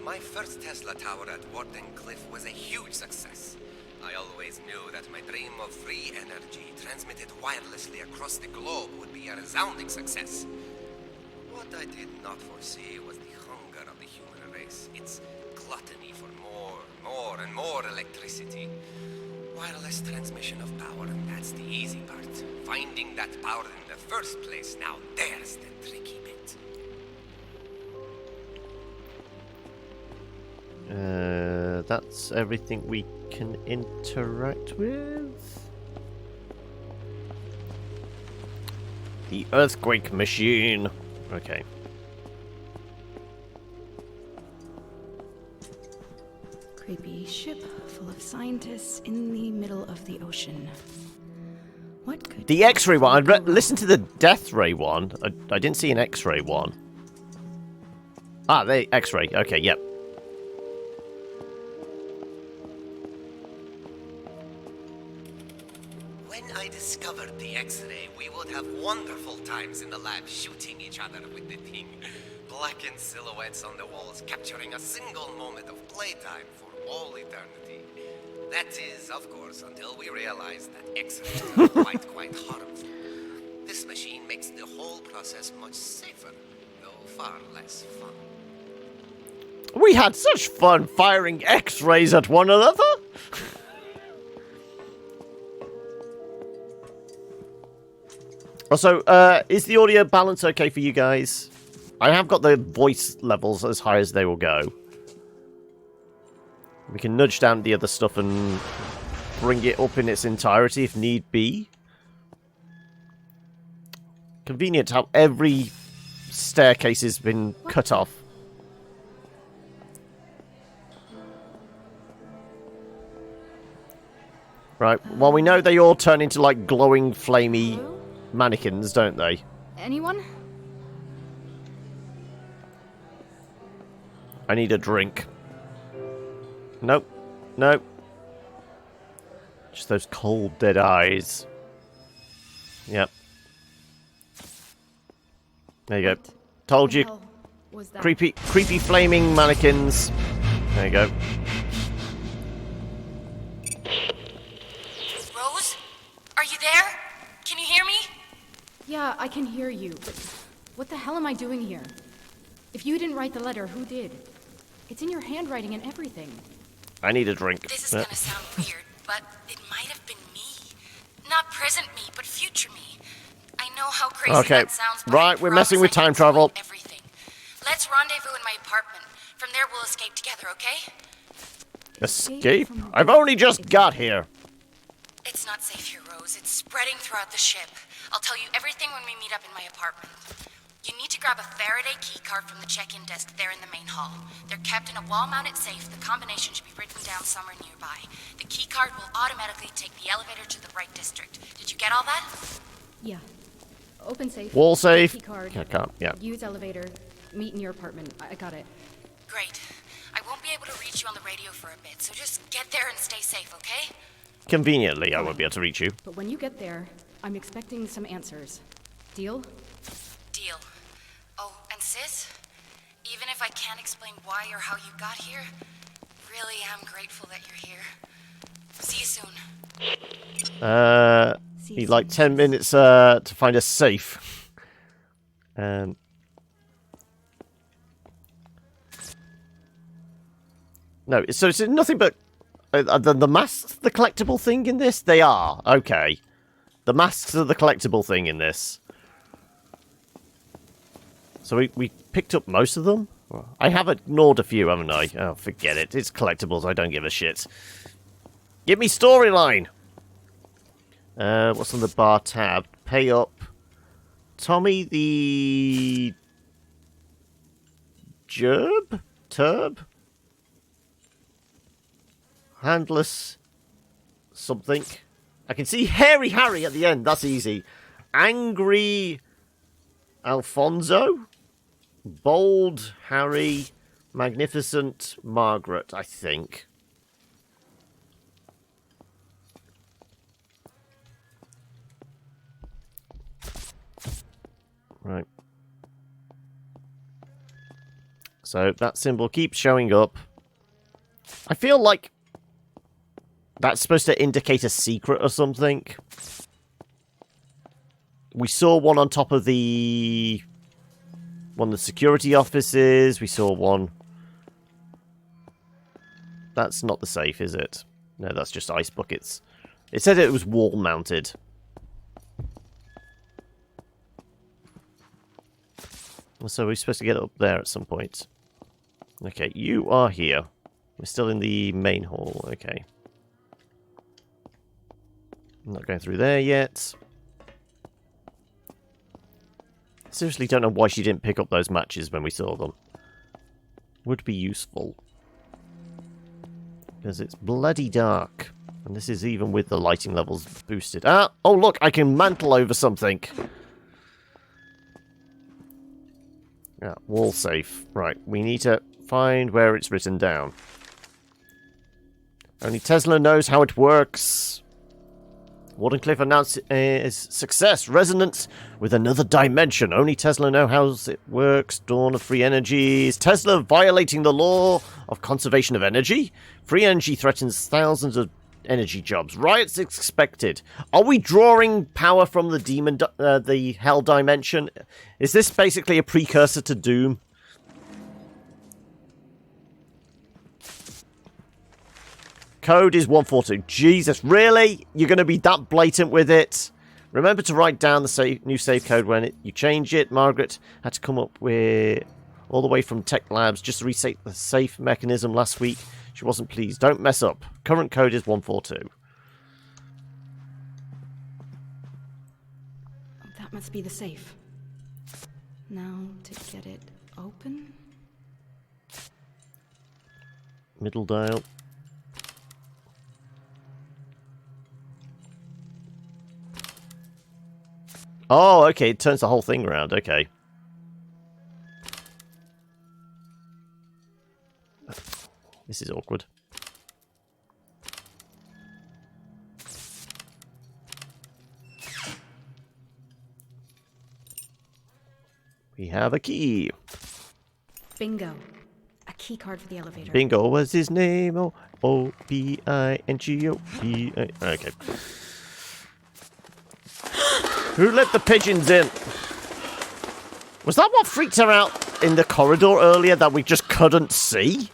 My first Tesla tower at Wardenclyffe was a huge success. I always knew that my dream of free energy transmitted wirelessly across the globe would be a resounding success. What I did not foresee was the hunger of the human race, its gluttony for more and more electricity. wireless transmission of power, that's the easy part. Finding that power in the first place, now there's the tricky bit. That's everything we can interact with. The earthquake machine. Okay. Creepy ship full of scientists in the middle of the ocean. What could The X-ray one. Listen to the death ray one. I didn't see an X-ray one. Ah, the X-ray. Okay, yep. When I discovered the X-ray, we would have wonderful times in the lab shooting each other with the thing. Blackened silhouettes on the walls, capturing a single moment of playtime for all eternity. That is, of course, until we realized that X-rays are quite harmful. This machine makes the whole process much safer, though far less fun. We had such fun firing X-rays at one another. Also, is the audio balance okay for you guys? I have got the voice levels as high as they will go. We can nudge down the other stuff and bring it up in its entirety if need be. Convenient how every staircase has been cut off. Right, well we know they all turn into like glowing, flamey mannequins, don't they? Anyone? I need a drink. Nope. Nope. Just those cold, dead eyes. Yep. There you go. Told you. Was that? Creepy, flaming mannequins. There you go. Rose? Are you there? Can you hear me? Yeah, I can hear you, but what the hell am I doing here? If you didn't write the letter, who did? It's in your handwriting and everything. I need a drink. This is gonna sound weird, but it might have been me. Not present me, but future me. I know how crazy Okay, that sounds, but I right, we're messing with promise I time can explain travel. everything. Let's rendezvous in my apartment. From there, we'll escape together, okay? Escape? I've only just got here. It's not safe here, Rose. It's spreading throughout the ship. I'll tell you everything when we meet up in my apartment. You need to grab a Faraday keycard from the check-in desk there in the main hall. They're kept in a wall-mounted safe. The combination should be written down somewhere nearby. The keycard will automatically take the elevator to the right district. Did you get all that? Yeah. Open safe. Wall safe. Keycard. I can't, yeah. Use elevator. Meet in your apartment. I got it. Great. I won't be able to reach you on the radio for a bit, so just get there and stay safe, okay? Conveniently, I won't be able to reach you. But when you get there, I'm expecting some answers. Deal? Deal. Oh, and sis, even if I can't explain why or how you got here, really am grateful that you're here. See you soon. Need like 10 minutes to find a safe. No, so it's nothing but the masks, the collectible thing in this. They are okay. The masks are the collectible thing in this. So we picked up most of them. I have ignored a few, haven't I? Oh, forget it. It's collectibles. I don't give a shit. Give me storyline. What's on the bar tab? Pay up. Tommy the Turb? Handless something. I can see Hairy Harry at the end. That's easy. Angry Alfonso? Bold Harry. Magnificent Margaret, I think. Right. So that symbol keeps showing up. I feel like that's supposed to indicate a secret or something. We saw one on top of the one of the security offices. We saw one. That's not the safe, is it? No, that's just ice buckets. It said it was wall mounted. So we're supposed to get up there at some point. Okay, you are here. We're still in the main hall. Okay. I'm not going through there yet. Seriously don't know why she didn't pick up those matches when we saw them. Would be useful. Because it's bloody dark. And this is even with the lighting levels boosted. Ah! Oh look, I can mantle over something. Yeah, wall safe. Right, we need to find where it's written down. Only Tesla knows how it works. Wardenclyffe announced his success. Resonance with another dimension. Only Tesla knows how it works. Dawn of free energy. Is Tesla violating the law of conservation of energy? Free energy threatens thousands of energy jobs. Riots expected. Are we drawing power from the demon, the hell dimension? Is this basically a precursor to Doom? Code is 142. Jesus, really? You're going to be that blatant with it? Remember to write down the new save code when you change it. Margaret had to come up with all the way from Tech Labs just to reset the safe mechanism last week. She wasn't pleased. Don't mess up. Current code is 142. That must be the safe. Now to get it open. Middle dial. Oh, okay. It turns the whole thing around. Okay. This is awkward. We have a key. Bingo. A key card for the elevator. Bingo was his name. Oh, O-B-I-N-G-O-P-I. Okay. Who let the pigeons in? Was that what freaked her out in the corridor earlier that we just couldn't see?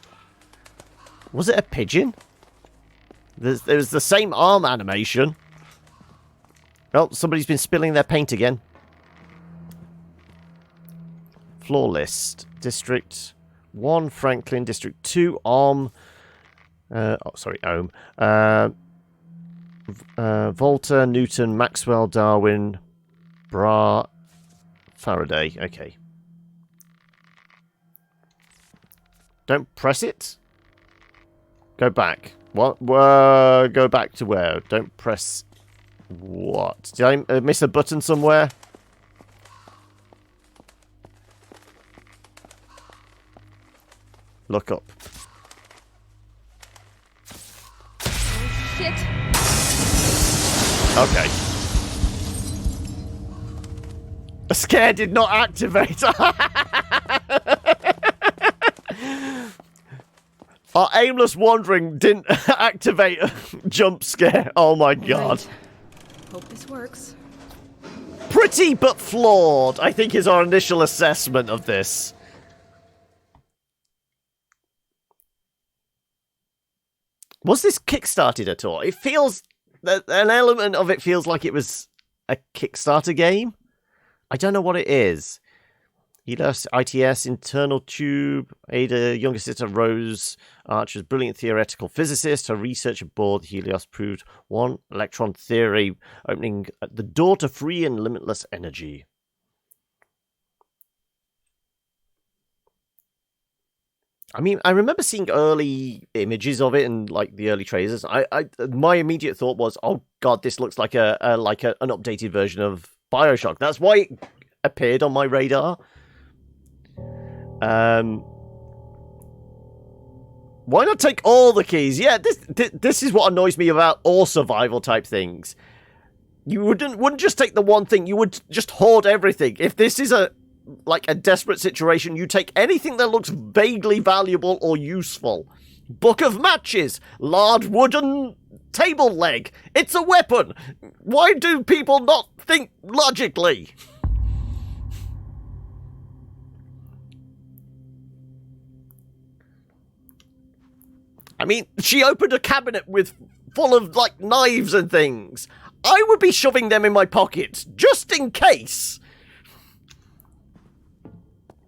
Was it a pigeon? There was the same arm animation. Oh, somebody's been spilling their paint again. Floor list. District 1, Franklin. District 2, Ohm. Ohm. Volta, Newton, Maxwell, Darwin, Bra, Faraday. Okay. Don't press it. Go back. What? Go back to where? Don't press what? Did I miss a button somewhere? Look up. Oh, shit. Okay. A scare did not activate. Our aimless wandering didn't activate a jump scare. Oh my god. Right. Hope this works. Pretty but flawed, I think, is our initial assessment of this. Was this kickstarted at all? It feels... an element of it feels like it was a Kickstarter game. I don't know what it is. Helios, ITS, internal tube. Ada, younger sister Rose Archer's brilliant theoretical physicist. Her research aboard Helios proved one electron theory, opening the door to free and limitless energy. I mean, I remember seeing early images of it and like the early trailers. My immediate thought was, "Oh God, this looks like an updated version of Bioshock." That's why it appeared on my radar. Why not take all the keys? Yeah, this is what annoys me about all survival type things. You wouldn't just take the one thing. You would just hoard everything. If this is a desperate situation, you take anything that looks vaguely valuable or useful. Book of matches, large wooden table leg. It's a weapon. Why do people not think logically? I mean, she opened a cabinet with full of, like, knives and things. I would be shoving them in my pockets, just in case.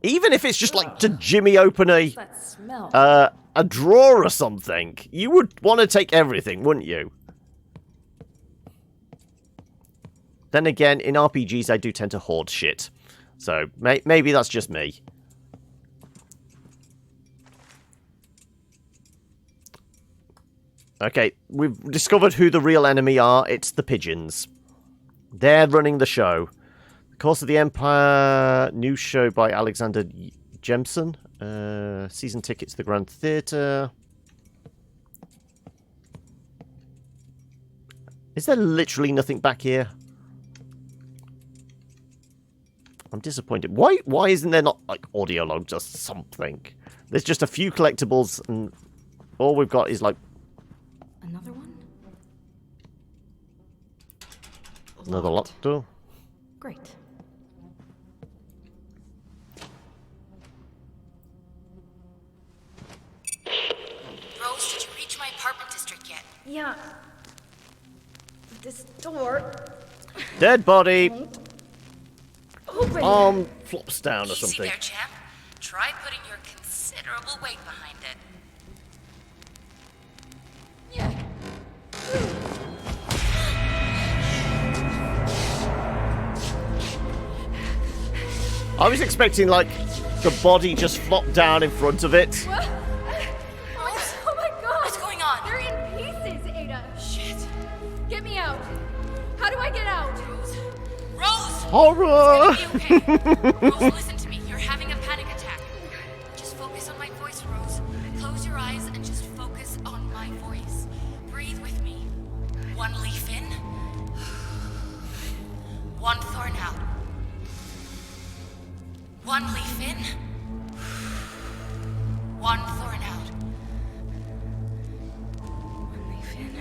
Even if it's just, like, to jimmy open That smell. a drawer or something. You would want to take everything, wouldn't you? Then again, in RPGs, I do tend to hoard shit. So, maybe that's just me. Okay, we've discovered who the real enemy are. It's the pigeons. They're running the show. The Course of the Empire, new show by Alexander Jemson. Season tickets to the Grand Theatre. Is there literally nothing back here? I'm disappointed. Why isn't there not, like, audio log, just something? There's just a few collectibles, and all we've got is, like... Another one? Another locked door. Great. Rose, did you reach my apartment district yet? Yeah. This door Dead body! open. Arm flops down or Easy something. there, champ. Try putting your considerable weight behind it. I was expecting, like, the body just flopped down in front of it. Rose? Oh my god! What's going on? They're in pieces, Ada! Shit. Get me out! How do I get out? Rose! Horror! It's gonna be okay. Rose, listen to me. You're having a panic attack. Just focus on my voice, Rose. Close your eyes and just focus on my voice. Breathe with me. One leaf in. One thorn out. One leaf in. One thorn out. One leaf in.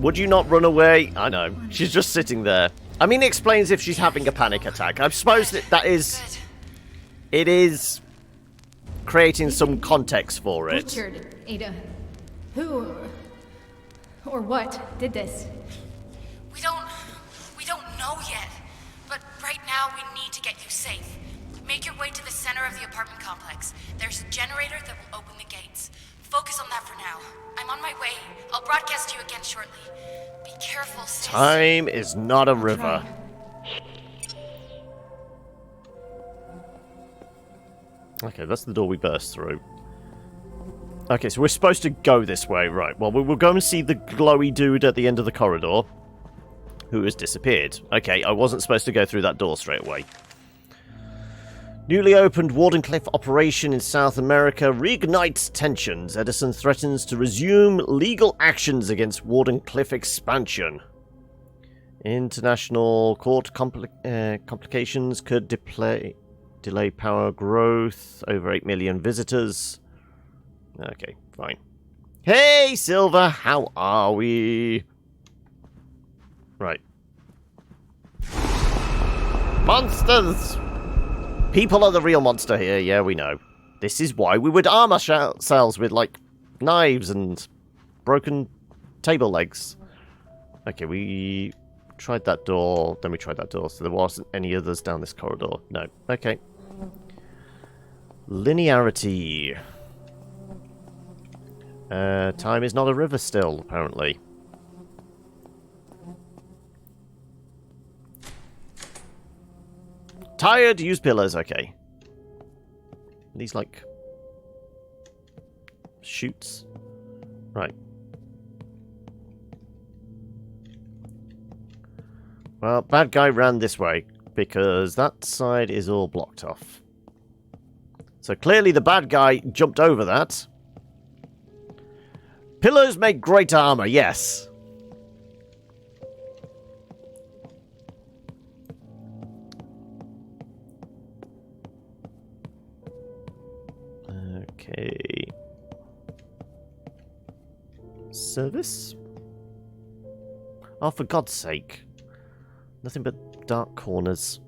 Would you not run away? I know. She's just sitting there. I mean, it explains if she's having a panic attack. I suppose that is... Good. It is creating some context for it. Richard, Ada. Who or what did this? We don't know yet. But right now we need to get you safe. Make your way to the center of the apartment complex. There's a generator that will open the gates. Focus on that for now. I'm on my way. I'll broadcast to you again shortly. Be careful, sis. Time is not a river. Okay, that's the door we burst through. Okay, so we're supposed to go this way, right. Well, we'll go and see the glowy dude at the end of the corridor, who has disappeared. Okay, I wasn't supposed to go through that door straight away. Newly opened Wardenclyffe operation in South America reignites tensions. Edison threatens to resume legal actions against Wardenclyffe expansion. International court complications could delay power growth. Over 8 million visitors. Okay, fine. Hey, Silver, how are we? Right. Monsters! People are the real monster here, yeah, we know. This is why we would arm ourselves with, like, knives and broken table legs. Okay, we tried that door, then we tried that door, so there wasn't any others down this corridor. No. Okay. Linearity. Time is not a river still, apparently. Tired, use pillars, okay. These, like, shoots. Right. Well, bad guy ran this way, because that side is all blocked off. So clearly the bad guy jumped over that. Pillars make great armor, yes. Okay. Service? Oh, for God's sake. Nothing but dark corners.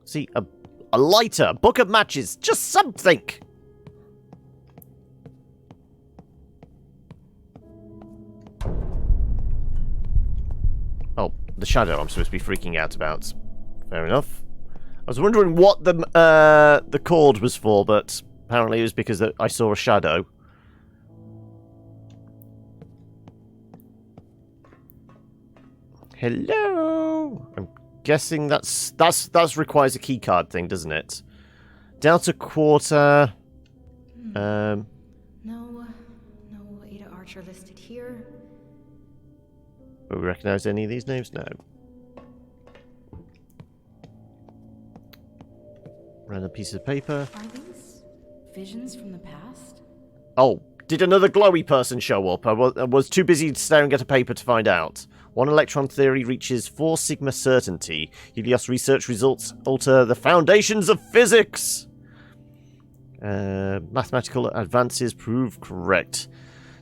See, a lighter, book of matches, just something. the shadow I'm supposed to be freaking out about. Fair enough. I was wondering what the cord was for, but apparently it was because I saw a shadow. Hello. I'm guessing that's requires a keycard thing, doesn't it? Delta Quarter. No Ada Archer listed here. Do we recognize any of these names? No. Random piece of paper. Are these visions from the past? Oh, did another glowy person show up? I was too busy staring at a paper to find out. One electron theory reaches 4 sigma certainty. Helios research results alter the foundations of physics. Mathematical advances prove correct.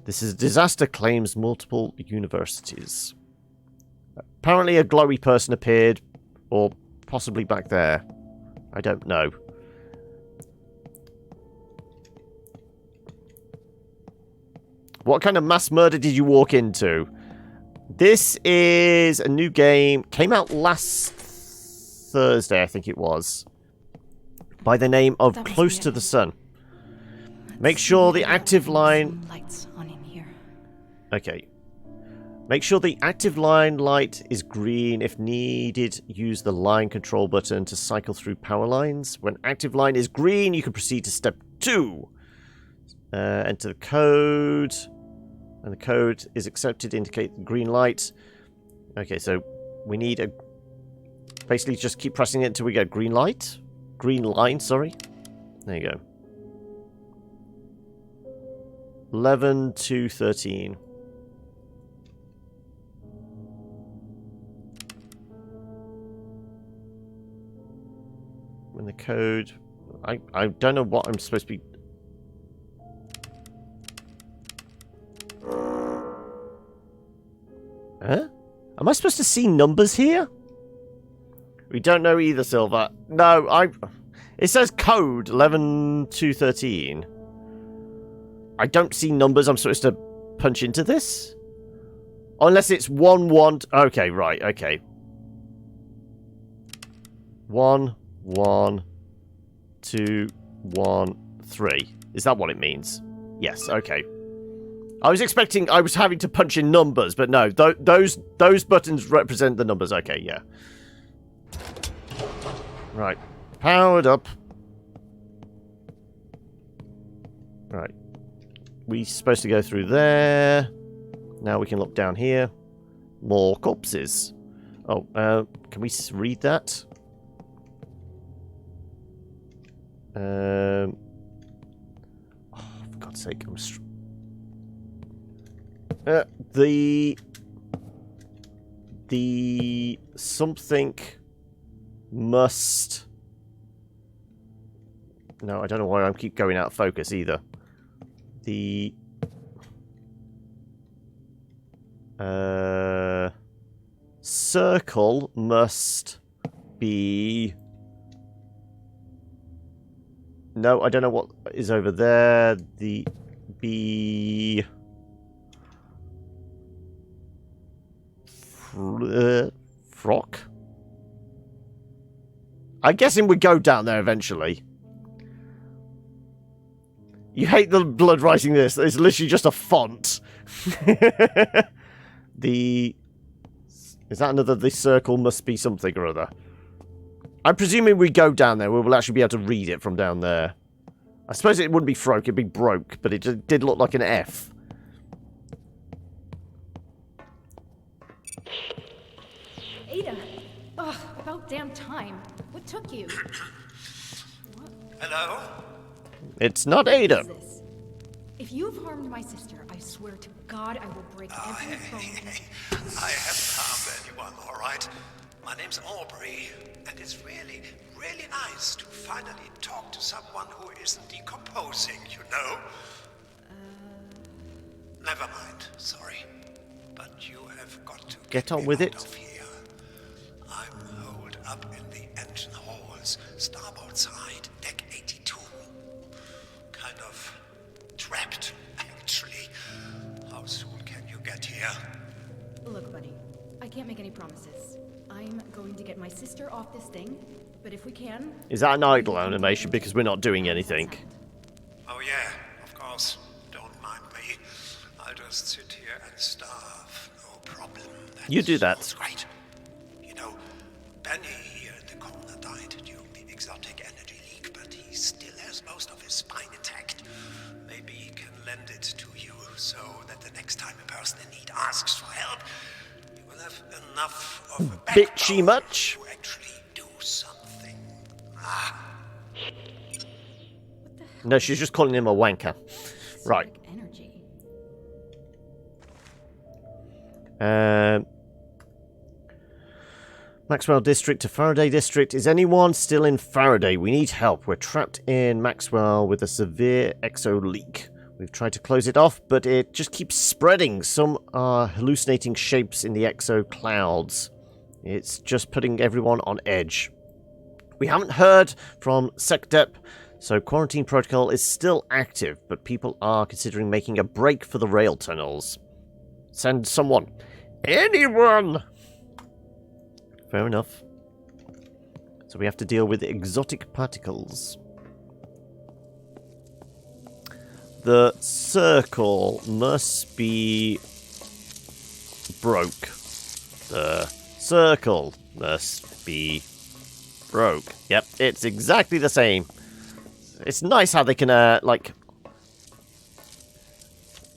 This is a disaster, claims multiple universities. Apparently a glowy person appeared, or possibly back there. I don't know. What kind of mass murder did you walk into? This is a new game. Came out last Thursday, I think it was. By the name of Close to the Sun. Make sure the active line... Lights on in here. Okay. Make sure the active line light is green. If needed, use the line control button to cycle through power lines. When active line is green, you can proceed to step 2. Enter the code. And the code is accepted to indicate the green light. Okay, so we need a... Basically just keep pressing it until we get green light. Green line, sorry. There you go. 11 to 13. When the code... I don't know what I'm supposed to be... Huh? Am I supposed to see numbers here? We don't know either, Silver. No, it says code 11 to 13. I don't see numbers I'm supposed to punch into this. Unless it's 1, 1... Okay, right, okay. 1, 1, 2, 1, 3. Is that what it means? Yes, okay. I was having to punch in numbers, but no, those buttons represent the numbers. Okay, yeah. Right. Powered up. Right. We're supposed to go through there. Now we can look down here. More corpses. Oh, can we read that? Oh, for God's sake, the something must... No, I don't know why I keep going out of focus either. The... circle must be... No, I don't know what is over there. The... be... Frock? I'm guessing we go down there eventually. You hate the blood writing this. It's literally just a font. The... Is that another... The circle must be something or other. I'm presuming we go down there. We will actually be able to read it from down there. I suppose it wouldn't be froke. It'd be broke. But it did look like an F. Ada! Ugh, about damn time. What took you? Hello? It's not Ada. What is this? If you've harmed my sister, I swear to God I will break every bone. I haven't harmed anyone, all right? My name's Aubrey, and it's really, really nice to finally talk to someone who isn't decomposing, you know? Never mind, sorry. But you have got to Get on with it. out of here. I'm holed up in the engine halls, starboard side, deck 82. Kind of trapped, actually. How soon can you get here? Look, buddy, I can't make any promises. I'm going to get my sister off this thing, but if we can... Is that an idle animation because we're not doing anything? Oh yeah, of course. Don't mind me. I'll just sit here and starve. No problem. You do that. Sounds great. You know, Benny here in the corner died during the exotic energy leak, but he still has most of his spine intact. Maybe he can lend it to you so that the next time a person in need asks for help, you will have enough of a Bitchy backbone much? to actually do something. Ah. No, she's just calling him a wanker. Right. Energy. Maxwell District to Faraday District. Is anyone still in Faraday? We need help. We're trapped in Maxwell with a severe exo leak. We've tried to close it off, but it just keeps spreading. Some are hallucinating shapes in the exo clouds. It's just putting everyone on edge. We haven't heard from SecDep, so quarantine protocol is still active, but people are considering making a break for the rail tunnels. Send someone. Anyone! Fair enough. So we have to deal with exotic particles. The circle must be broke. The circle must be broke. Yep, it's exactly the same. It's nice how they can, like...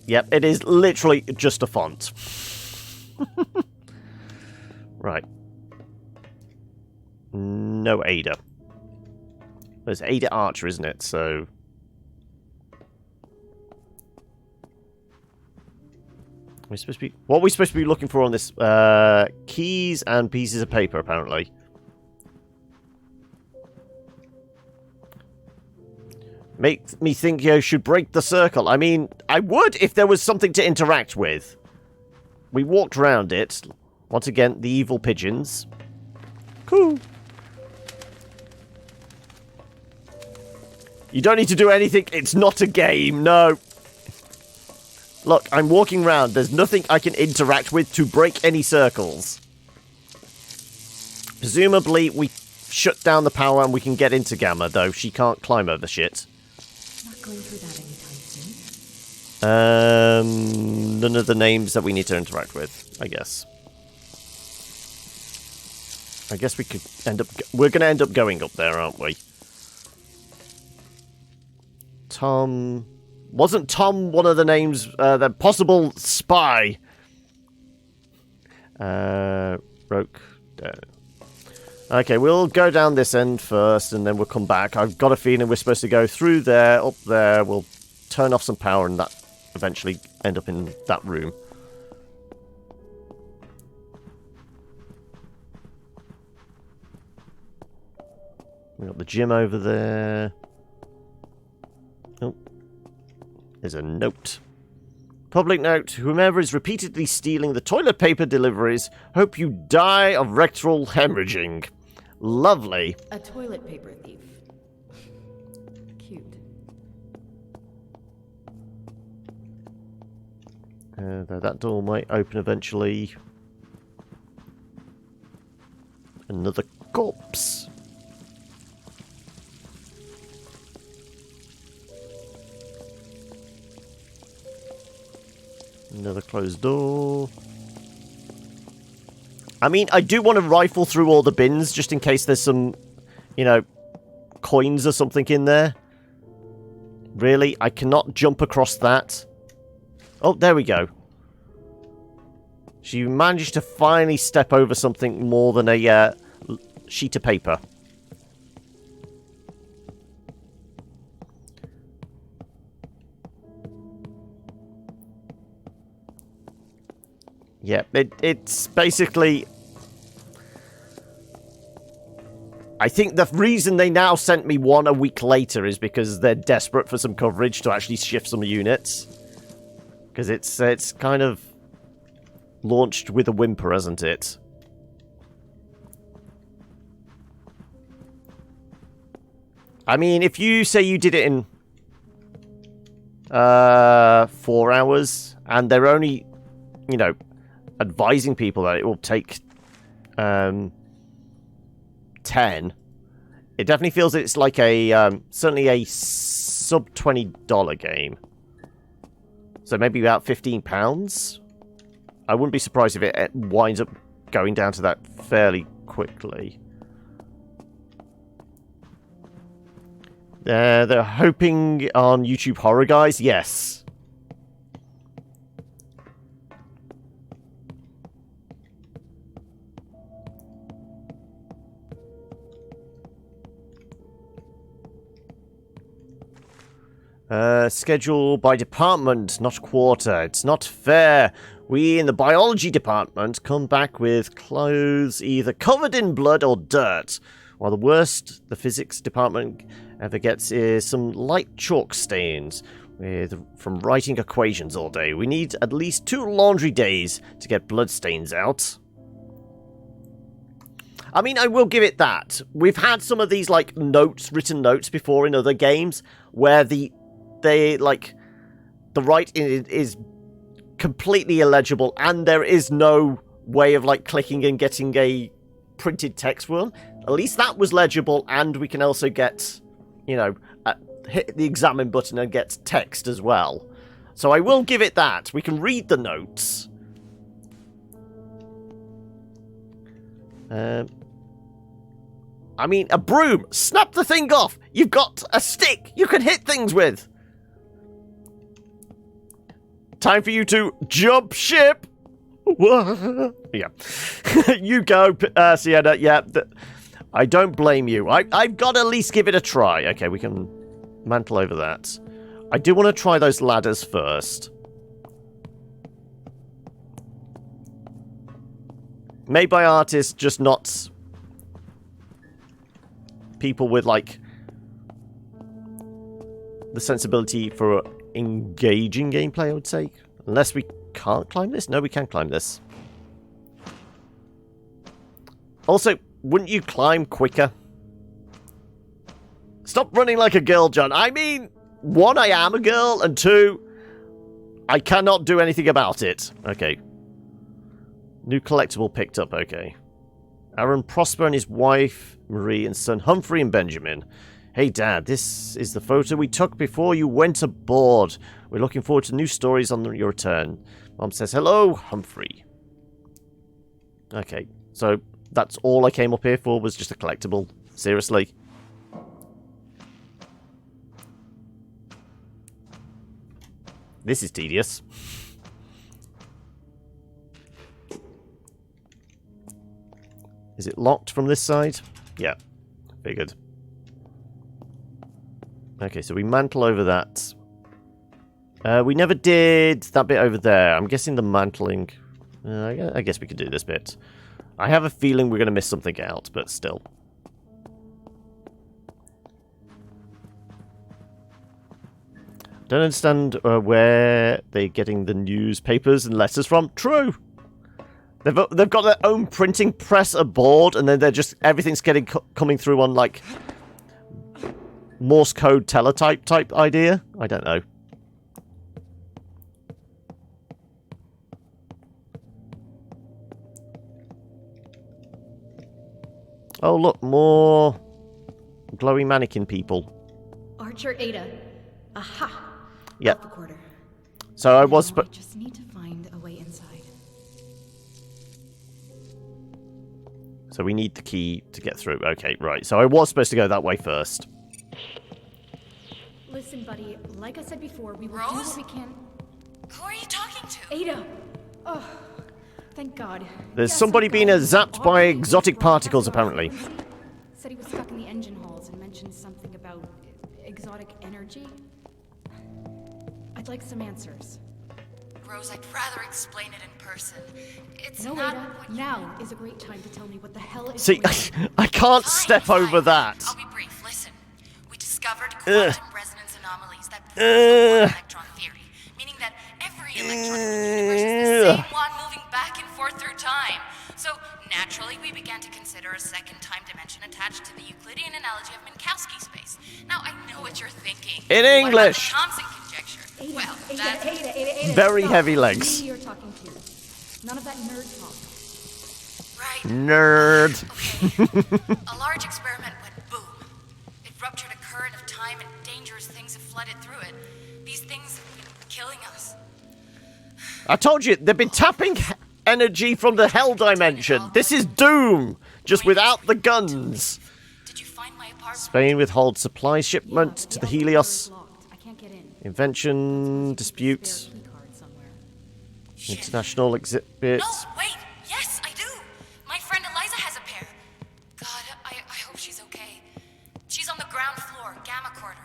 Yep, it is literally just a font. Right. No Ada. There's Ada Archer, isn't it? So... We're supposed to be... What are we supposed to be looking for on this? Keys and pieces of paper, apparently. Make me think you should break the circle. I mean, I would if there was something to interact with. We walked around it. Once again, the evil pigeons. Cool. You don't need to do anything. It's not a game. No. Look, I'm walking around. There's nothing I can interact with to break any circles. Presumably, we shut down the power and we can get into Gamma, though. She can't climb over shit. Not going through that anytime soon. None of the names that we need to interact with, I guess. I guess we could end up... We're going to end up going up there, aren't we? Tom... Wasn't Tom one of the names, the possible spy? Broke down. Okay, we'll go down this end first, and then we'll come back. I've got a feeling we're supposed to go through there, up there. We'll turn off some power, and that eventually end up in that room. We got the gym over there. Oh. There's a note. Public note. Whomever is repeatedly stealing the toilet paper deliveries, hope you die of rectal hemorrhaging. Lovely. A toilet paper thief. Cute. That door might open eventually. Another corpse. Another closed door. I mean, I do want to rifle through all the bins just in case there's some, you know, coins or something in there. Really? I cannot jump across that. Oh, there we go. She managed to finally step over something more than a sheet of paper. Yeah, it's basically... I think the reason they now sent me one a week later is because they're desperate for some coverage to actually shift some units. Because it's kind of launched with a whimper, hasn't it? I mean, if you say you did it in 4 hours, and they're only, you know, advising people that it will take 10. It definitely feels it's like a certainly a sub $20 game. So maybe about £15. I wouldn't be surprised if it winds up going down to that fairly quickly. They're hoping on YouTube Horror Guys, yes. Schedule by department, not quarter. It's not fair. We in the biology department come back with clothes either covered in blood or dirt, while the worst the physics department ever gets is some light chalk stains from writing equations all day. We need at least 2 laundry days to get blood stains out. I mean, I will give it that. We've had some of these, like, written notes before in other games, where the writing is completely illegible, and there is no way of, like, clicking and getting a printed text one. At least that was legible, and we can also get, you know, hit the examine button and get text as well. So I will give it that. We can read the notes. I mean, a broom! Snap the thing off! You've got a stick you can hit things with! Time for you to jump ship! Yeah. You go, Sienna. Yeah, I don't blame you. I've got to at least give it a try. Okay, we can mantle over that. I do want to try those ladders first. Made by artists, just not people with, like, the sensibility for engaging gameplay, I would say. Unless we can't climb this? No, we can climb this. Also, wouldn't you climb quicker? Stop running like a girl, John. I mean, 1, I am a girl, and 2, I cannot do anything about it. Okay. New collectible picked up, okay. Aaron Prosper and his wife, Marie, and son Humphrey and Benjamin. Hey, Dad, this is the photo we took before you went aboard. We're looking forward to new stories on your return. Mom says, hello, Humphrey. Okay, so that's all I came up here for, was just a collectible. Seriously. This is tedious. Is it locked from this side? Yeah, figured. Okay, so we mantle over that. We never did that bit over there. I'm guessing the mantling... I guess we could do this bit. I have a feeling we're going to miss something out, but still. Don't understand where they're getting the newspapers and letters from. True! They've got their own printing press aboard, and then they're just... everything's coming through on, like... Morse code teletype type idea? I don't know. Oh, look, more glowy mannequin people. Archer Ada. Aha. Yep. Recorder. So I was... I just need to find a way inside. So we need the key to get through. Okay, right. So I was supposed to go that way first. Listen, buddy, like I said before, we will do Rose? what we can. Who are you talking to? Ada! Oh, thank God. There's Yeah, somebody some being guy zapped by Aubrey exotic from particles, Tesla apparently. Said he was stuck in the engine halls and mentioned something about exotic energy. I'd like some answers. Rose, I'd rather explain it in person. It's No, not Ada, what you... now is a great time to tell me what the hell is See, going on. I can't Fine, step fine. over that. I'll be brief. Listen. We discovered quantum resonance anomalies that prove the one electron theory, meaning that every electron in the universe is the same one moving back and forth through time. So, naturally, we began to consider a second time dimension attached to the Euclidean analogy of Minkowski space. Now, I know what you're thinking. In What about English. the Thomson conjecture? Ada, Well, Ada, that's... Ada, Very stop. heavy legs. Me you're talking to. None of that nerd talk. Right. Nerd. Okay. A large experiment went boom. It ruptured a current of time and dangerous things have flooded through it. These things have been killing us. I told you, they've been tapping energy from the hell dimension. This is Doom, just without the guns. Did you find my apartment? Spain withholds supply shipment to the elevator Helios. is locked. I can't get in. Invention dispute. Spare key card somewhere. Shit. International exhibit. No, wait! Yes, I do! My friend Eliza has a pair. God, I hope she's okay. She's on the ground floor, Gamma Quarter.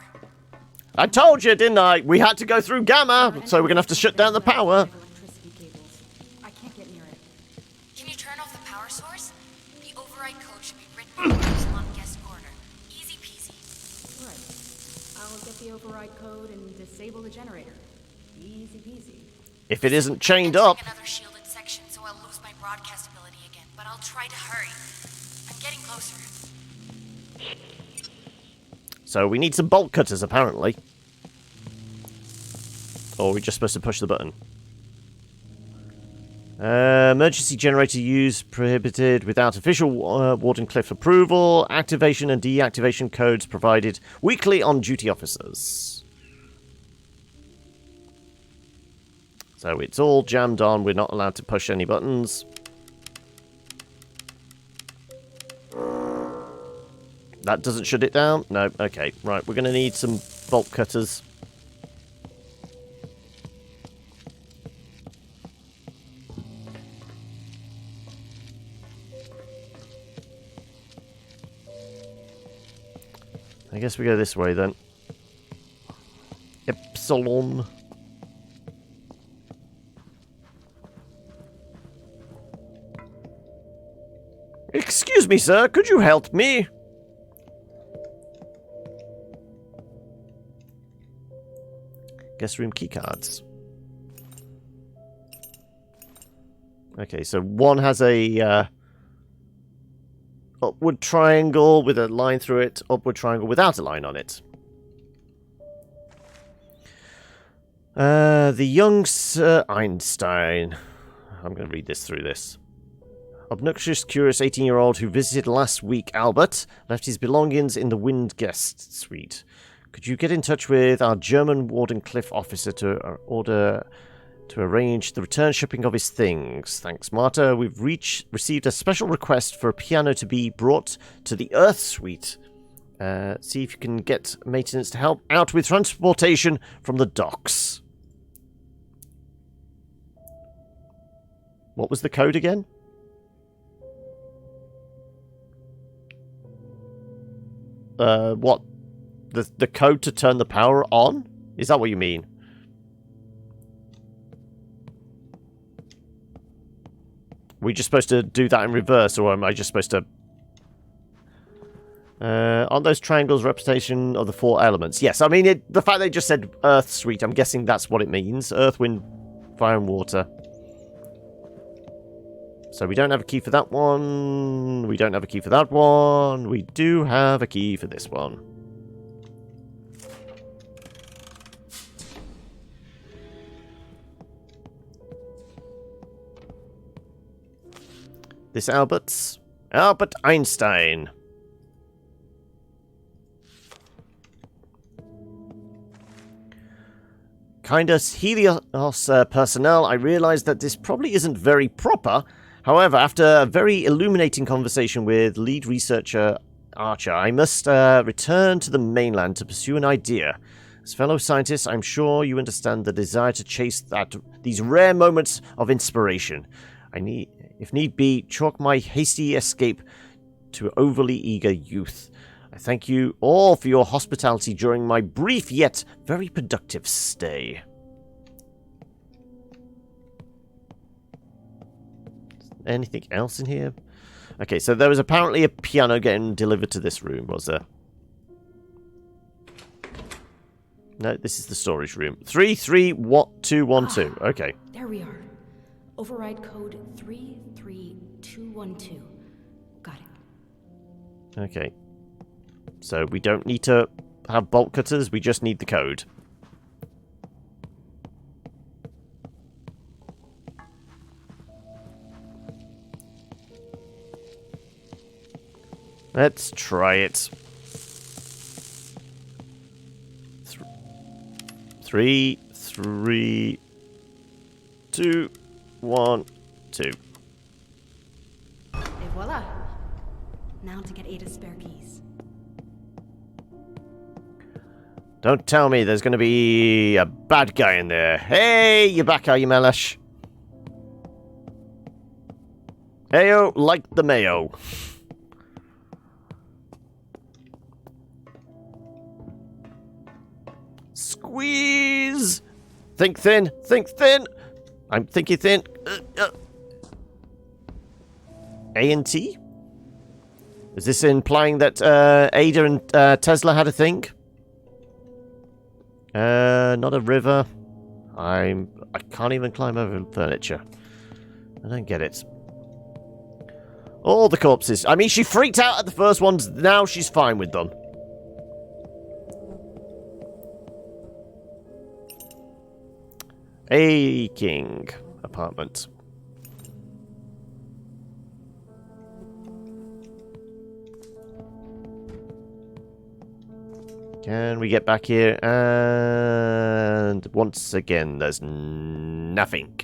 I told you, didn't I? We had to go through Gamma, so we're going to have to shut down the power. Electricity cables. I can't get near it. Can you turn off the power source? The override code should be written in the Epsilon guest corner. Easy peasy. Right. I'll get the override code and disable the generator. Easy peasy. If it isn't chained Entering up. another shielded section, so I'll lose my broadcast ability again, but I'll try to hurry. I'm getting closer. So we need some bolt cutters, apparently. Or are we just supposed to push the button? Emergency generator use prohibited without official Wardenclyffe approval. Activation and deactivation codes provided weekly on duty officers. So it's all jammed on. We're not allowed to push any buttons. That doesn't shut it down? No. Okay. Right. We're going to need some bolt cutters. I guess we go this way then. Epsilon. Excuse me, sir. Could you help me? Guest room keycards. Okay, so one has a upward triangle with a line through it, upward triangle without a line on it. The young Sir Einstein. I'm going to read this through this. Obnoxious, curious 18-year-old who visited last week, Albert, left his belongings in the Wind Guest Suite. Could you get in touch with our German Wardenclyffe officer to arrange the return shipping of his things? Thanks, Marta. We've received a special request for a piano to be brought to the Earth Suite. See if you can get maintenance to help out with transportation from the docks. What was the code again? What? The code to turn the power on? Is that what you mean? We just supposed to do that in reverse, or am I just supposed to... aren't those triangles representation of the four elements? Yes, I mean, the fact they just said Earth Suite, I'm guessing that's what it means. Earth, wind, fire, and water. So we don't have a key for that one. We don't have a key for that one. We do have a key for this one. This Albert Einstein. Kindest Helios personnel, I realize that this probably isn't very proper. However, after a very illuminating conversation with lead researcher Archer, I must return to the mainland to pursue an idea. As fellow scientists, I'm sure you understand the desire to chase these rare moments of inspiration. If need be, chalk my hasty escape to overly eager youth. I thank you all for your hospitality during my brief yet very productive stay. Anything else in here? Okay, so there was apparently a piano getting delivered to this room, was there? No, this is the storage room. 331212. Okay. There we are. Override code 33212. Got it. Okay. So we don't need to have bolt cutters, we just need the code. Let's try it. Three, 2, 1, 2. Et voila! Now to get Ada's spare keys. Don't tell me there's going to be a bad guy in there. Hey, you back, are you, Melish? Heyo, like the mayo. Squeeze! Think thin, think thin! I'm thinking thin. A and T? Is this implying that Ada and Tesla had a thing? Not a river. I can't even climb over furniture. I don't get it. All the corpses. I mean, she freaked out at the first ones. Now she's fine with them. A king apartment. Can we get back here? And once again, there's nothing.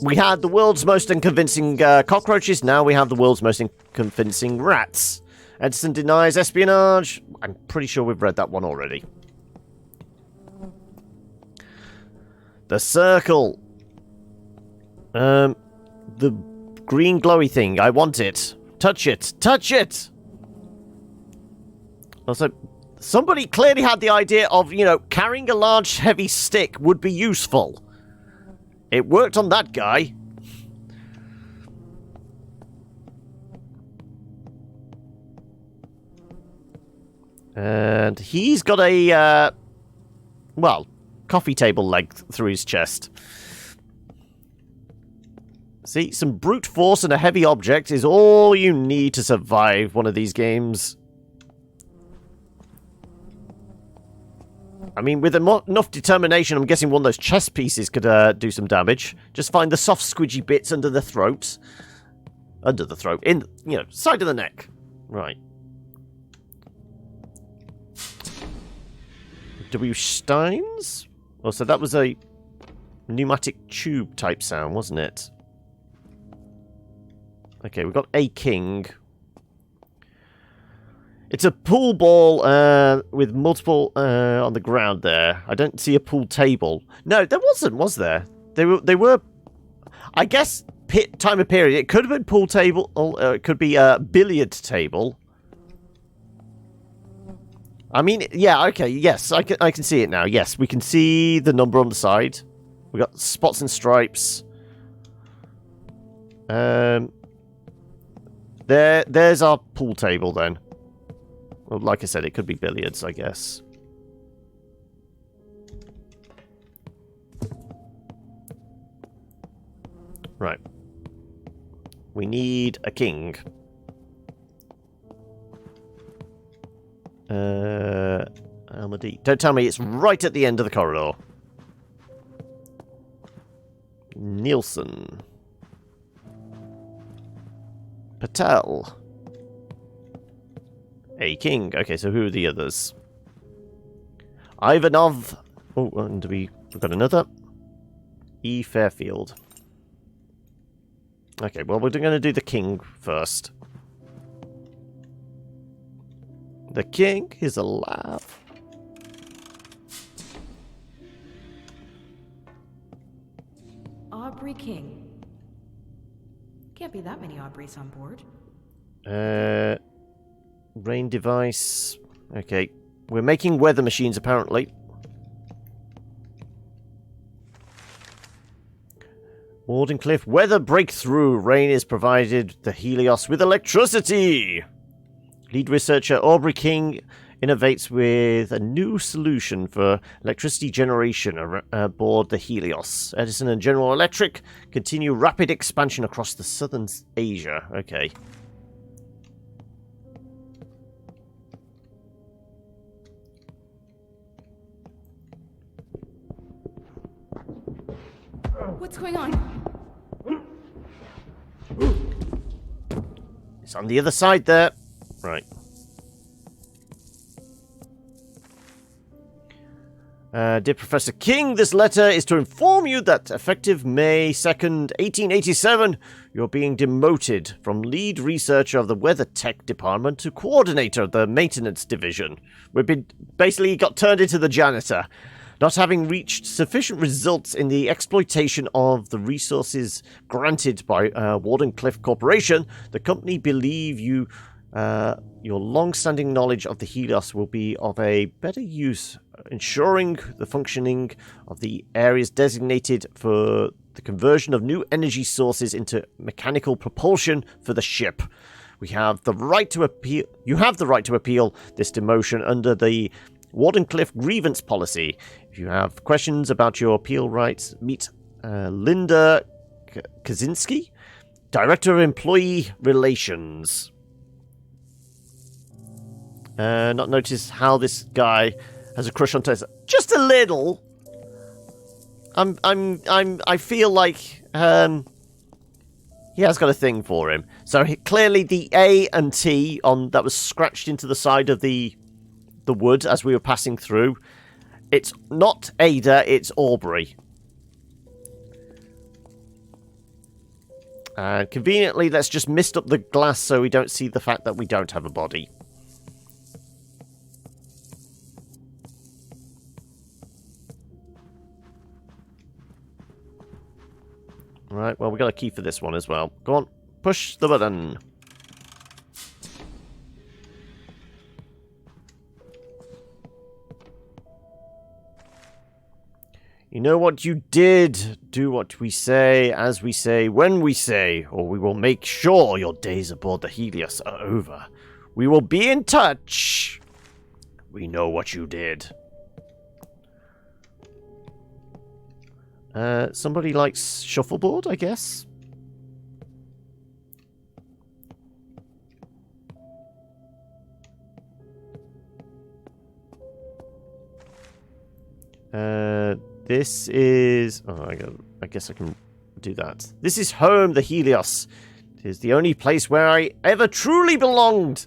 We had the world's most unconvincing cockroaches. Now we have the world's most unconvincing rats. Edison denies espionage. I'm pretty sure we've read that one already. The circle. The green glowy thing. I want it. Touch it. Touch it! Also, somebody clearly had the idea of, you know, carrying a large heavy stick would be useful. It worked on that guy. And he's got a, well, coffee table leg through his chest. See, some brute force and a heavy object is all you need to survive one of these games. I mean, with enough determination, I'm guessing one of those chess pieces could do some damage. Just find the soft, squidgy bits under the throat. Under the throat. In, you know, side of the neck. Right. W. Steins? Oh, so that was a pneumatic tube type sound, wasn't it? Okay, we've got a king. It's a pool ball with multiple on the ground there. I don't see a pool table. No, there wasn't, was there? They were I guess, time of period. It could have been pool table, or it could be a billiard table. I mean, yeah, okay, yes, I can see it now. Yes, we can see the number on the side. We got spots and stripes. There's our pool table then. Well, like I said, it could be billiards, I guess. Right. We need a king. Almadi. Don't tell me it's right at the end of the corridor. Nielsen. Patel. A king. Okay, so who are the others? Ivanov. Oh, and we've got another. E. Fairfield. Okay, well, we're going to do the king first. The king is alive. Aubrey King. Can't be that many Aubreys on board. Rain device. Okay. We're making weather machines, apparently. Wardenclyffe. Weather breakthrough. Rain is provided the Helios with electricity. Lead researcher Aubrey King innovates with a new solution for electricity generation aboard the Helios. Edison and General Electric continue rapid expansion across the southern Asia. Okay. What's going on? It's on the other side there. Right. Dear Professor King, this letter is to inform you that effective May 2nd, 1887, you're being demoted from lead researcher of the Weather Tech Department to coordinator of the Maintenance Division. We've been basically got turned into the janitor. Not having reached sufficient results in the exploitation of the resources granted by Wardenclyffe Corporation, the company believe you your long-standing knowledge of the Helios will be of a better use, ensuring the functioning of the areas designated for the conversion of new energy sources into mechanical propulsion for the ship. We have the right to appeal. You have the right to appeal this demotion under the Wardenclyffe grievance policy. If you have questions about your appeal rights, meet Linda Kaczynski, Director of Employee Relations. Not notice how this guy has a crush on Tesla. Just a little. I feel like he has got a thing for him. So clearly the A and T on that was scratched into the side of the wood as we were passing through. It's not Ada, it's Aubrey. Conveniently, let's just mist up the glass so we don't see the fact that we don't have a body. Right, well, we got a key for this one as well. Go on, push the button. You know what you did. Do what we say, as we say, when we say, or we will make sure your days aboard the Helios are over. We will be in touch. We know what you did. Somebody likes shuffleboard, I guess. This is... Oh, I guess I can do that. This is home, the Helios. It is the only place where I ever truly belonged.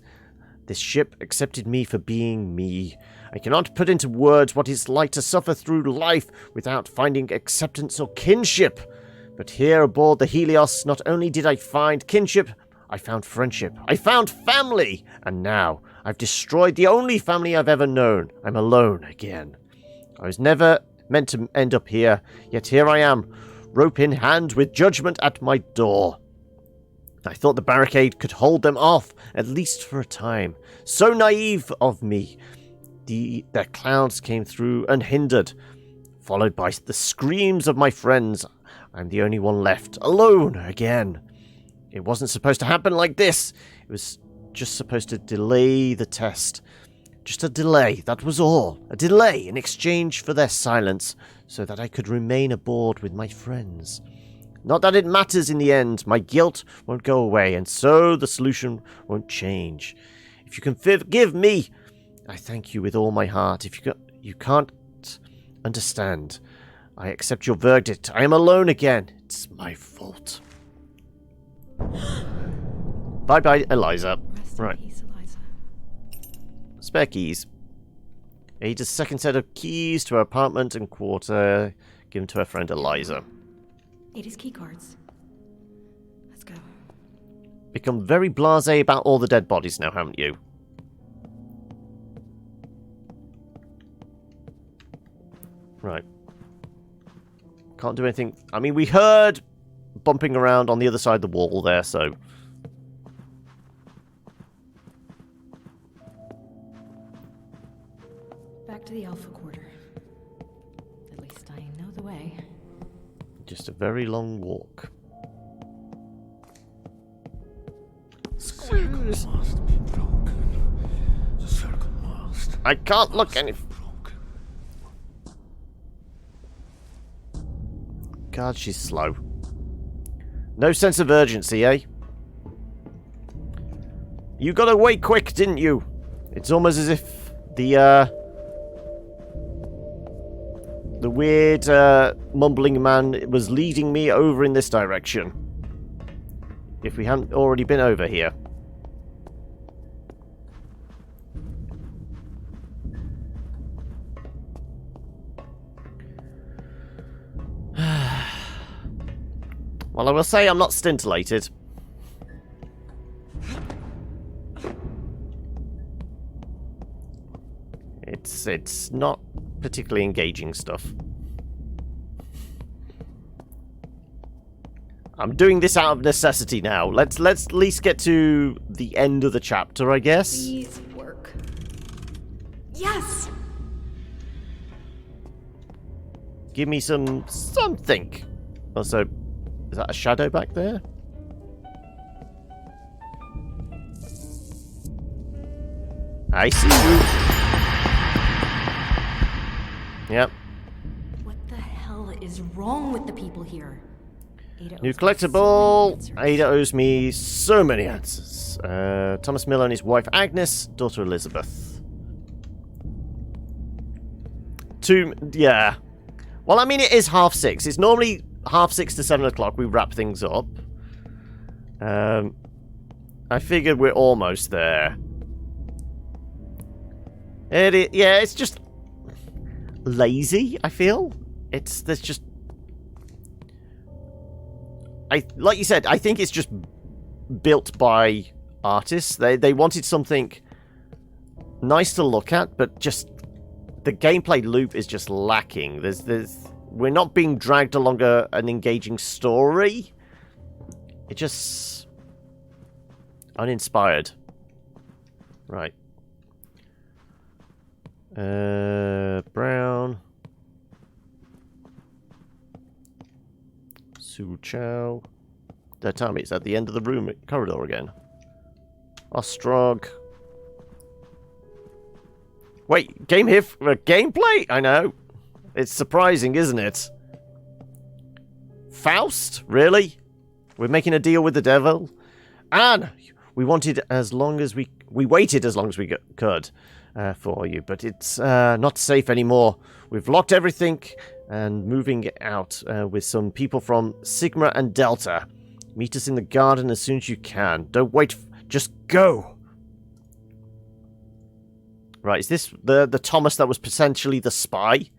This ship accepted me for being me. I cannot put into words what it's like to suffer through life without finding acceptance or kinship. But here aboard the Helios, not only did I find kinship, I found friendship. I found family. And now, I've destroyed the only family I've ever known. I'm alone again. I was never meant to end up here, yet here I am, rope in hand with judgment at my door. I thought the barricade could hold them off, at least for a time. So naive of me. Their clouds came through unhindered, followed by the screams of my friends. I'm the only one left, alone again. It wasn't supposed to happen like this. It was just supposed to delay the test. Just a delay, that was all. A delay in exchange for their silence, so that I could remain aboard with my friends. Not that it matters in the end. My guilt won't go away, and so the solution won't change. If you can forgive me, I thank you with all my heart. If you can't understand, I accept your verdict. I am alone again. It's my fault. Bye-bye, Eliza. Rest Right. in peace, Eliza. Spare keys. Ada's second set of keys to her apartment and quarter given to her friend Eliza. Ada's key cards. Let's go. Become very blasé about all the dead bodies now, haven't you? Right. Can't do anything. I mean, we heard bumping around on the other side of the wall there, so... Back to the Alpha Quarter. At least I know the way. Just a very long walk. Screws! Must be broken. The circle must. I can't look any... Broken. God, she's slow. No sense of urgency, eh? You got away quick, didn't you? It's almost as if the The weird mumbling man was leading me over in this direction. If we hadn't already been over here. Well, I will say I'm not scintillated. It's not particularly engaging stuff. I'm doing this out of necessity now. Let's at least get to the end of the chapter, I guess. Please work. Yes! Give me something. Also, is that a shadow back there? I see you. Yep. What the hell is wrong with the people here? Ada New owes me collectible. so many Ada owes me so many answers. Thomas Miller and his wife Agnes, daughter Elizabeth. Yeah. Well, I mean, it is 6:30. It's normally 6:30 to 7 o'clock we wrap things up. I figured we're almost there. Yeah, it's just lazy, I feel. There's just... like you said, I think it's just built by artists. They wanted something nice to look at, but just the gameplay loop is just lacking. We're not being dragged along an engaging story. It just uninspired. Right. Brown. Su Chow. That time it's at the end of the room corridor again. Ostrog. Wait, game here for gameplay? I know. It's surprising, isn't it? Faust? Really? We're making a deal with the devil? And we waited as long as we could for you, but it's not safe anymore. We've locked everything and moving out with some people from Sigma and Delta. Meet us in the garden as soon as you can. Don't wait. Just go. Right, is this the Thomas that was potentially the spy?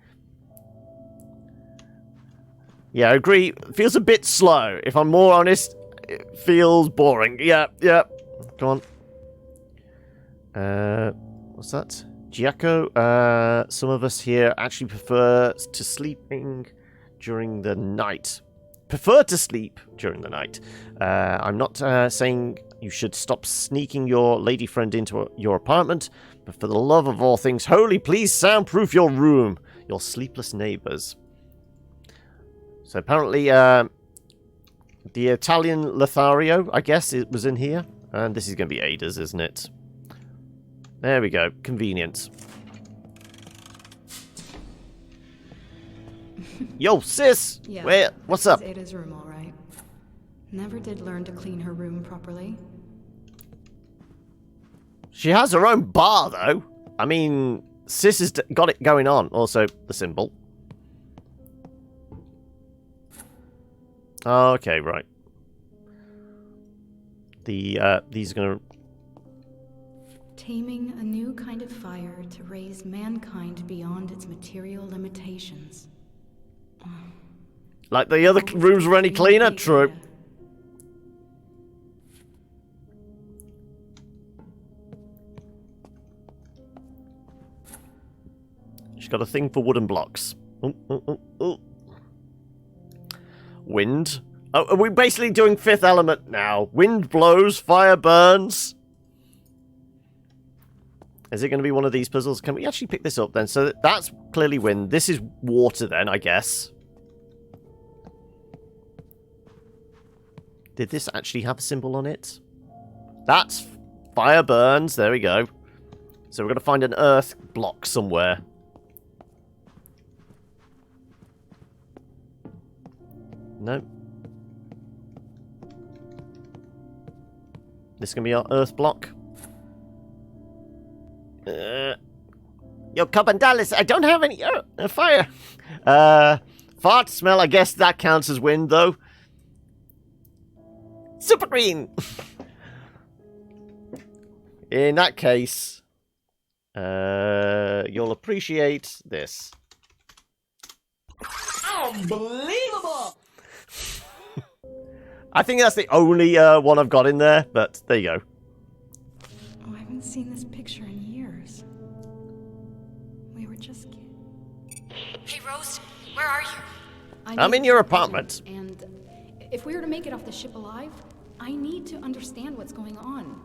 Yeah, I agree. Feels a bit slow. If I'm more honest, it feels boring. Yeah. Come on. What's that? Giaco, some of us here actually prefer to sleeping during the night. Prefer to sleep during the night. I'm not saying you should stop sneaking your lady friend into your apartment, but for the love of all things holy, please soundproof your room. Your sleepless neighbors. So apparently, the Italian Lothario, I guess, it was in here. And this is going to be Ada's, isn't it? There we go. Convenient. Yo, sis! Yeah, what's up? It's Ada's room, all right. Never did learn to clean her room properly. She has her own bar, though. I mean, sis has got it going on. Also, the symbol. Oh, okay, right. These are going to... Taming a new kind of fire to raise mankind beyond its material limitations. Like the other rooms were any cleaner? True. She's got a thing for wooden blocks. Ooh. Wind. Oh, are we basically doing Fifth Element now? Wind blows, fire burns. Is it going to be one of these puzzles? Can we actually pick this up then? So that's clearly wind. This is water then, I guess. Did this actually have a symbol on it? That's fire burns. There we go. So we're going to find an earth block somewhere. No. This is going to be our earth block. Yo, carbon Dallas, I don't have any fire. Fart smell, I guess that counts as wind, though. Super green! In that case, you'll appreciate this. Unbelievable! I think that's the only one I've got in there, but there you go. Oh, I haven't seen this picture in years. We were just kids. Hey, Rose, where are you? I'm in your apartment. And if we were to make it off the ship alive, I need to understand what's going on.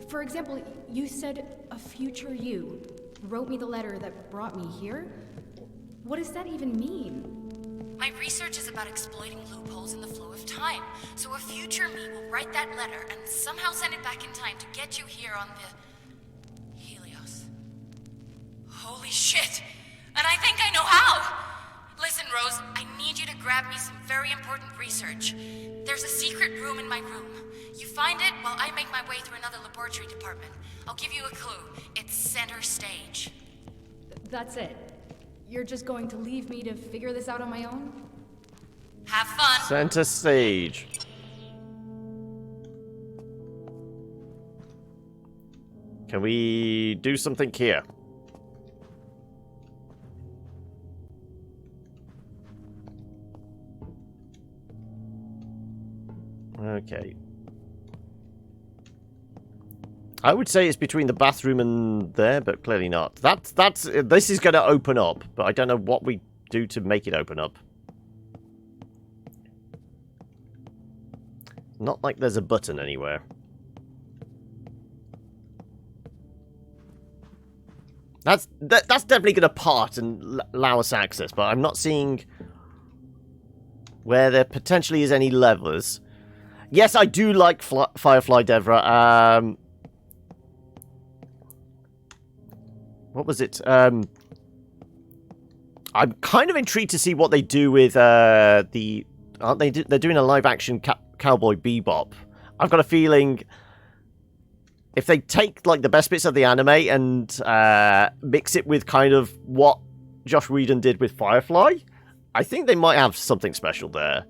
For example, you said a future you wrote me the letter that brought me here. What does that even mean? My research is about exploiting loopholes in the flow of time. So a future me will write that letter and somehow send it back in time to get you here on the Helios. Holy shit! And I think I know how! Listen, Rose, I need you to grab me some very important research. There's a secret room in my room. You find it while I make my way through another laboratory department. I'll give you a clue. It's center stage. That's it. You're just going to leave me to figure this out on my own? Have fun! Center stage. Can we do something here? Okay. I would say it's between the bathroom and there, but clearly not. This is going to open up, but I don't know what we do to make it open up. Not like there's a button anywhere. That's definitely going to part and allow us access, but I'm not seeing where there potentially is any levers. Yes, I do like Firefly Devra. What was it? I'm kind of intrigued to see what they do with the... Aren't they? They're doing a live-action Cowboy Bebop. I've got a feeling if they take like the best bits of the anime and mix it with kind of what Josh Whedon did with Firefly, I think they might have something special there.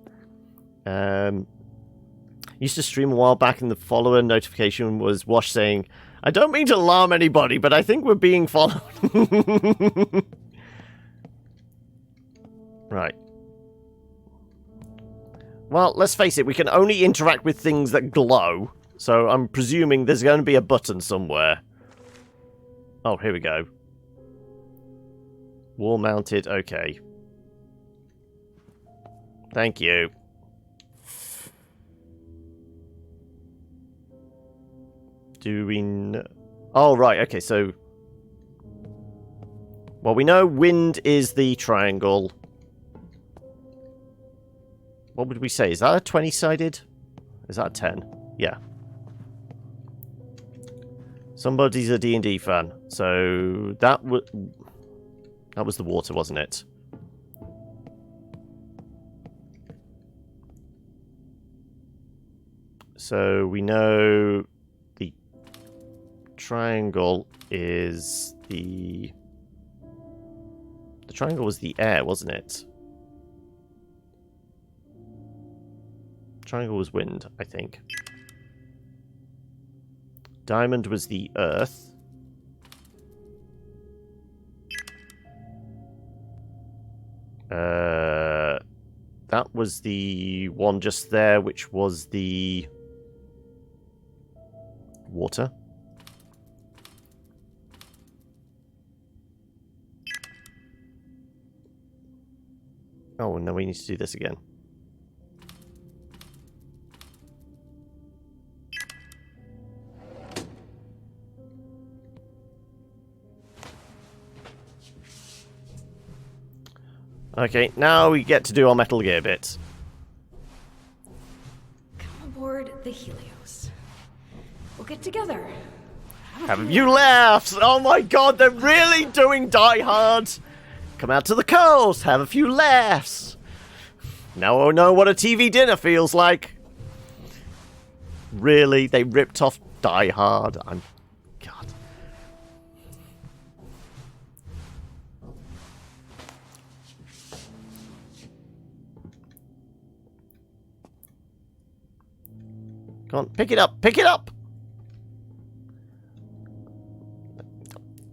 Used to stream a while back, and the follower notification was Wash saying, "I don't mean to alarm anybody, but I think we're being followed." Right. Well, let's face it, we can only interact with things that glow, so I'm presuming there's going to be a button somewhere. Oh, here we go. Wall mounted, okay. Thank you. Do we know... Oh, right, okay, so... Well, we know wind is the triangle. What would we say? Is that a 20-sided? Is that a 10? Yeah. Somebody's a D&D fan. So, that was the water, wasn't it? So, we know... triangle is the triangle was the air, wasn't it? Triangle was wind, I think. Diamond was the earth. That was the one just there, which was the water. Oh, no, we need to do this again. Okay, now we get to do our Metal Gear bit. Come aboard the Helios. We'll get together. Have a few laughs! Oh my god, they're really doing Die Hard! Come out to the coast, have a few laughs! Now I know what a TV dinner feels like. Really? They ripped off Die Hard? God. Come on, pick it up! Pick it up!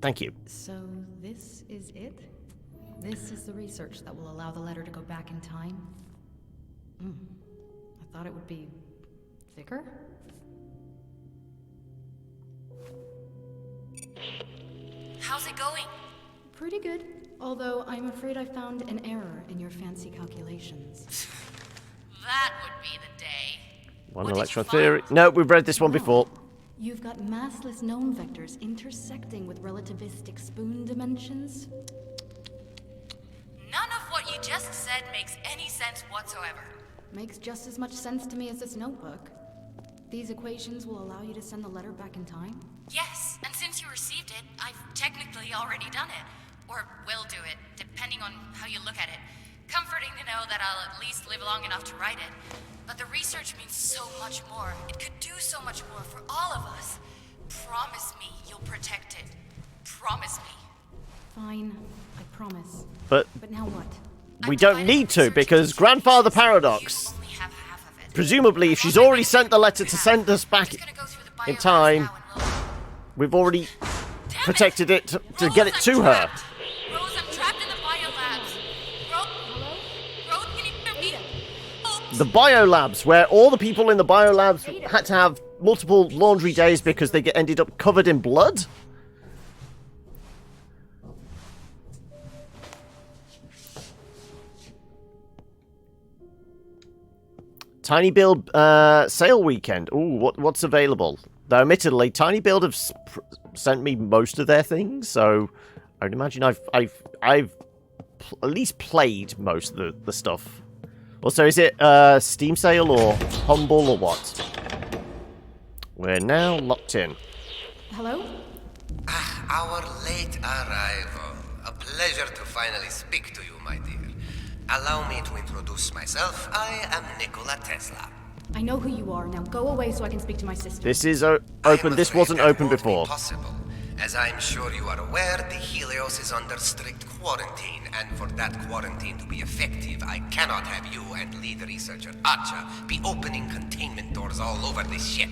Thank you. So this is it? This is the research that will allow the letter to go back in time? I thought it would be thicker? How's it going? Pretty good. Although I'm afraid I found an error in your fancy calculations. That would be the day. One What did electron you theory. find? No, we've read this one before. You've got massless known vectors intersecting with relativistic spoon dimensions. None of what you just said makes any sense whatsoever. Makes just as much sense to me as this notebook. These equations will allow you to send the letter back in time? Yes, and since you received it, I've technically already done it. Or will do it, depending on how you look at it. Comforting to know that I'll at least live long enough to write it. But the research means so much more. It could do so much more for all of us. Promise me you'll protect it. Promise me. Fine, I promise. But But now what? we don't need to, because Grandfather Paradox, You only have half of it. presumably, if she's already sent the letter to send us back Just gonna go through the in biolabs time, now and we'll- we've already Damn it! protected it to Rose, get it I'm to her. trapped. Rose, I'm trapped in the biolabs. Rose, can you hear me? Oops. The biolabs, where all the people in the biolabs had to have multiple laundry days because they ended up covered in blood? Tiny Build sale weekend. Ooh, what's available? Though, admittedly, Tiny Build have sent me most of their things, so I would imagine I've at least played most of the stuff. Also, is it Steam sale or Humble or what? We're now locked in. Hello? Our late arrival. A pleasure to finally speak to you, my dear. Allow me to introduce myself. I am Nikola Tesla. I know who you are. Now go away so I can speak to my sister. This is I'm open. This afraid wasn't that open won't before. Be possible. As I'm sure you are aware, the Helios is under strict quarantine, and for that quarantine to be effective, I cannot have you and lead researcher Archer be opening containment doors all over this ship.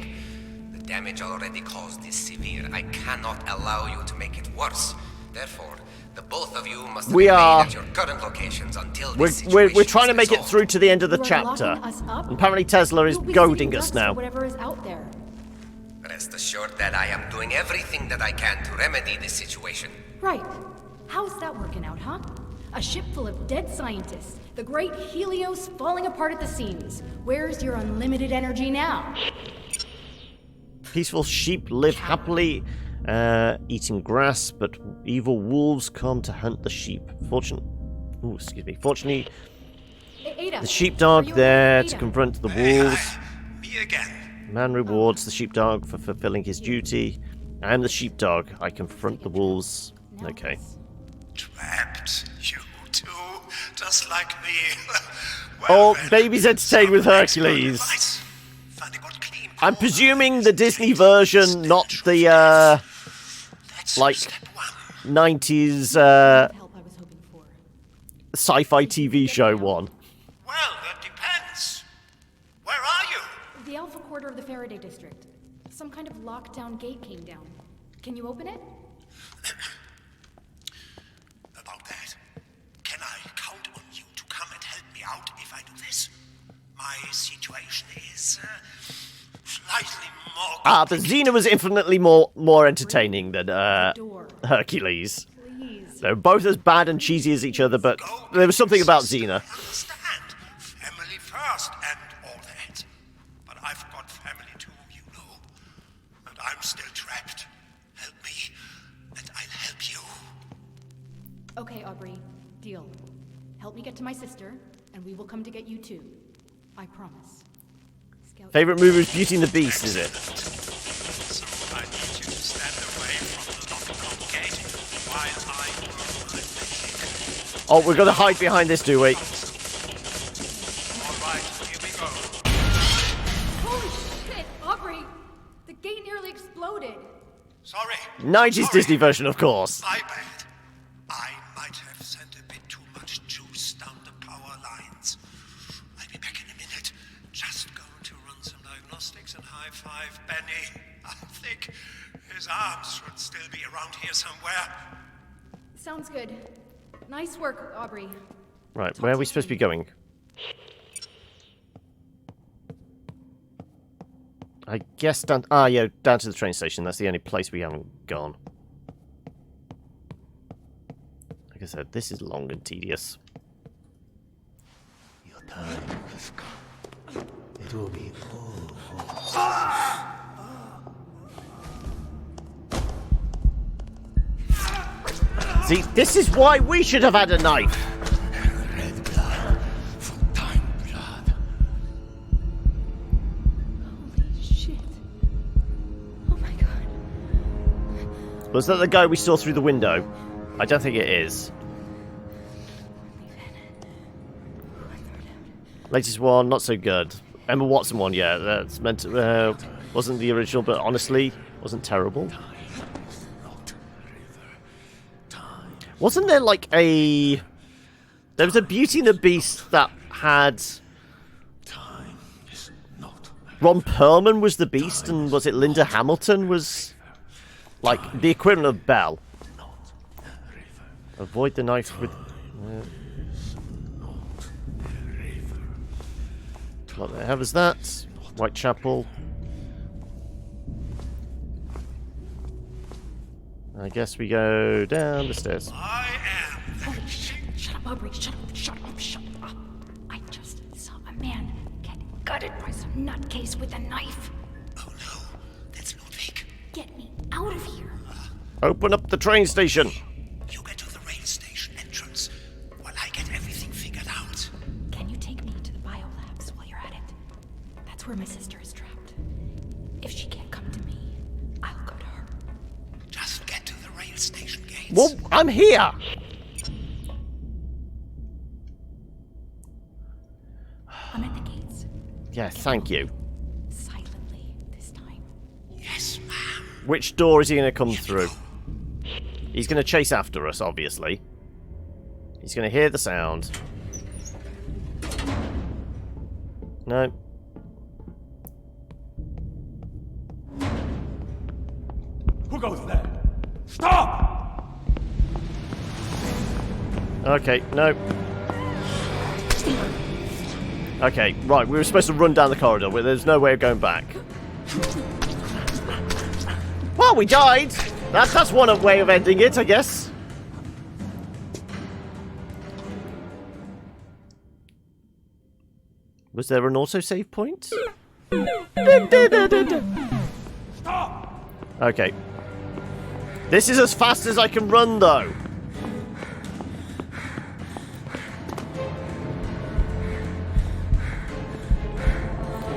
The damage already caused is severe. I cannot allow you to make it worse. Therefore, the both of you must remain at your current locations until this We're situation trying to is make it resolved. through to the end of the You are chapter. locking us up? Apparently Tesla is You'll be goading sitting us ducks now. for whatever is out there. Rest assured that I am doing everything that I can to remedy this situation. Right. How's that working out, huh? A ship full of dead scientists. The great Helios falling apart at the seams. Where's your unlimited energy now? Peaceful sheep live happily, eating grass, but evil wolves come to hunt the sheep. Fortunately, Ada. the sheepdog are you there okay, to Ada? confront the Hey, wolves. hi. Me again. Man rewards the sheepdog for fulfilling his duty. I am the sheepdog. I confront the wolves. Now Okay. this. Trapped. You too. Just like me. Oh, then, babies entertained with some expert Hercules. advice. Finding out clean I'm power presuming is the Disney essential version, not to the That's like step one. 90s Help I was hoping for. sci-fi TV show one. Well, that depends. Where are you? The Alpha Quarter of the Faraday District. Some kind of lockdown gate came down. Can you open it? About that, can I count on you to come and help me out if I do this? My situation is slightly more. But Xena was infinitely more entertaining than Door. Hercules. Please. They're both as bad and cheesy as each other, but there was something about Xena. Understand, family first and all that. But I've got family too, you know. And I'm still trapped. Help me, and I'll help you. Okay, Aubrey. Deal. Help me get to my sister, and we will come to get you too. I promise. Scout. Favorite movie is Beauty and the Beast, is it? So I need you to stand away from the nautical gate while I work my magic. Oh, we're gonna hide behind this, do we? All right, here we go. Holy shit, Aubrey! The gate nearly exploded. Sorry. 90s Sorry. Disney version, of course. My bad. I might have sent a bit too much juice down the power lines. I'll be back in a minute. Just going to run some diagnostics and hide His arms should still be around here somewhere. Sounds good. Nice work, Aubrey. Right, where are we supposed to be going? I guess down... Ah, yeah, down to the train station. That's the only place we haven't gone. Like I said, this is long and tedious. Your time has come. It will be all. See, this is why we should have had a knife. Red blood for time blood. Holy shit. Oh my god. Was that the guy we saw through the window? I don't think it is. Latest one, not so good. Emma Watson one, yeah, that's meant to, wasn't the original, but honestly, wasn't terrible. Wasn't there like a... There was a Beauty and the Beast that had... Ron Perlman was the Beast, and was it Linda Hamilton was... Like, the equivalent of Belle. Avoid the knife with... What the hell is that? Whitechapel. I guess we go down the stairs. I am. Holy shit. Shut up, Aubrey. Shut up. I just saw a man get gutted by some nutcase with a knife. Oh no, that's Ludwig. Get me out of here. Open up the train station. You get to the rail station entrance while I get everything figured out. Can you take me to the biolabs while you're at it? That's where my sister is trapped. If she can't come to me, I'll go to her. Just get to the rail station gates. Well, I'm here. I'm at the gates. Yeah, thank you. Silently this time. Yes, ma'am. Which door is he going to come through? He's going to chase after us, obviously. He's going to hear the sound. No. Who goes there? Stop! Okay, no. Okay, right, we were supposed to run down the corridor, where there's no way of going back. Well, we died! That's one way of ending it, I guess. Was there an autosave point? Okay. This is as fast as I can run, though.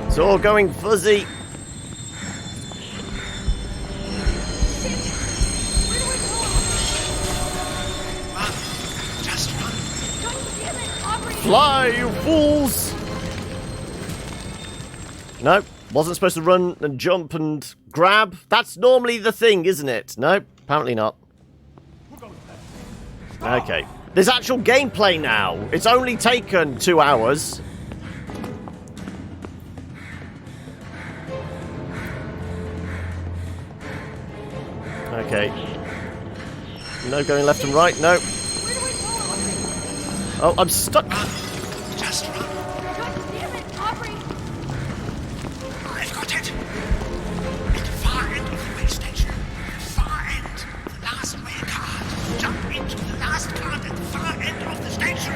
It's all going fuzzy. Fly, you fools! Nope. Wasn't supposed to run and jump and grab. That's normally the thing, isn't it? Nope. Apparently not. Okay. There's actual gameplay now. It's only taken 2 hours. Okay. No going left and right. No. Oh, I'm stuck. Just run. God damn it, Aubrey! I've got it. At the far end of the rail station. The far end. The last rail card. Jump into the last card at the far end of the station.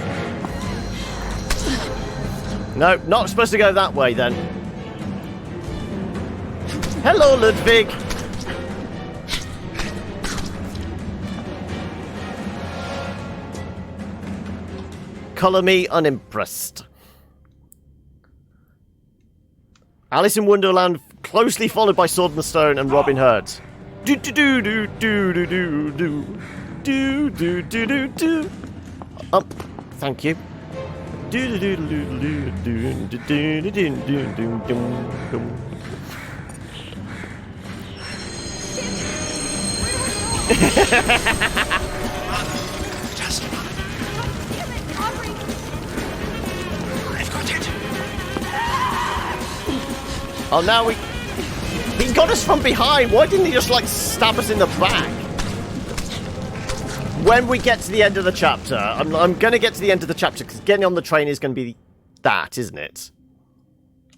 No, not supposed to go that way then. Hello, Ludwig. Colour me unimpressed. Alice in Wonderland, closely followed by Sword in the Stone and Robin Hood. Do do do do do do do do do do do do. Thank you. Do do do do do do do do do do do. Just run. Damn it, Aubrey! I've got it. Oh, now we... He got us from behind. Why didn't he just, like, stab us in the back? When we get to the end of the chapter, I'm going to get to the end of the chapter because getting on the train is going to be that, isn't it?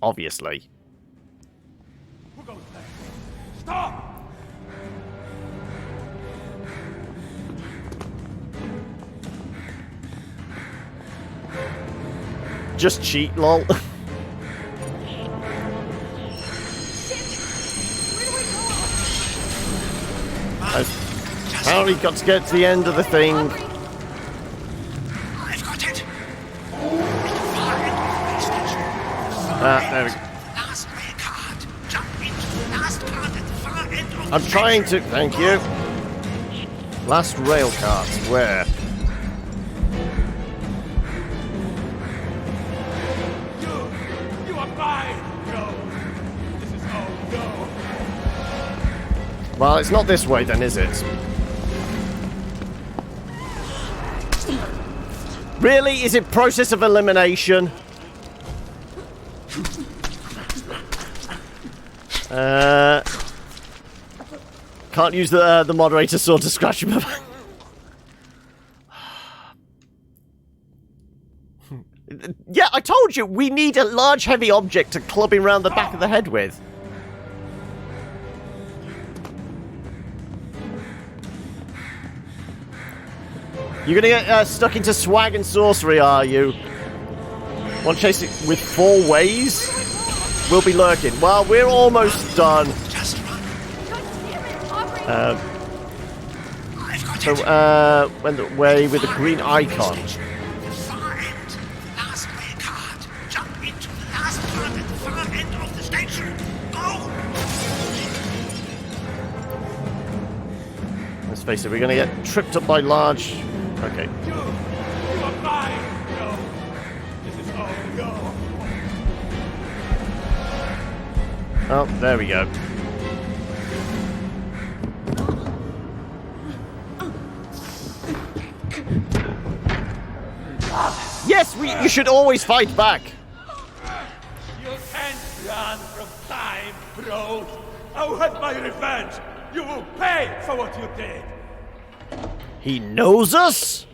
Obviously. Who goes there? Stop! Just cheat, lol. Apparently got to get to the end of the thing. I've got it. There we go. Last rail card. Jump into the last card at the far end of I'm the trying station. to... Thank you. Last rail cart. Where? You are mine! No! This is all no! Well, it's not this way then, is it? Really? Is it process of elimination? Can't use the moderator sword to scratch him. Yeah, I told you, we need a large heavy object to club him round the back of the head with. You're gonna get stuck into swag and sorcery, are you? Want to chase it with 4 ways? We'll be lurking. Well, we're almost done. Just run. Went the way with the green icon. The far end. Last rail card. Jump into the last card at the far end of the station. Go! Let's face it, we're gonna get tripped up by large... Okay. You are mine! No! This is all no! Oh, there we go. Yes, you should always fight back. You can't run from time, bros! I'll have my revenge! You will pay for what you did! He knows us?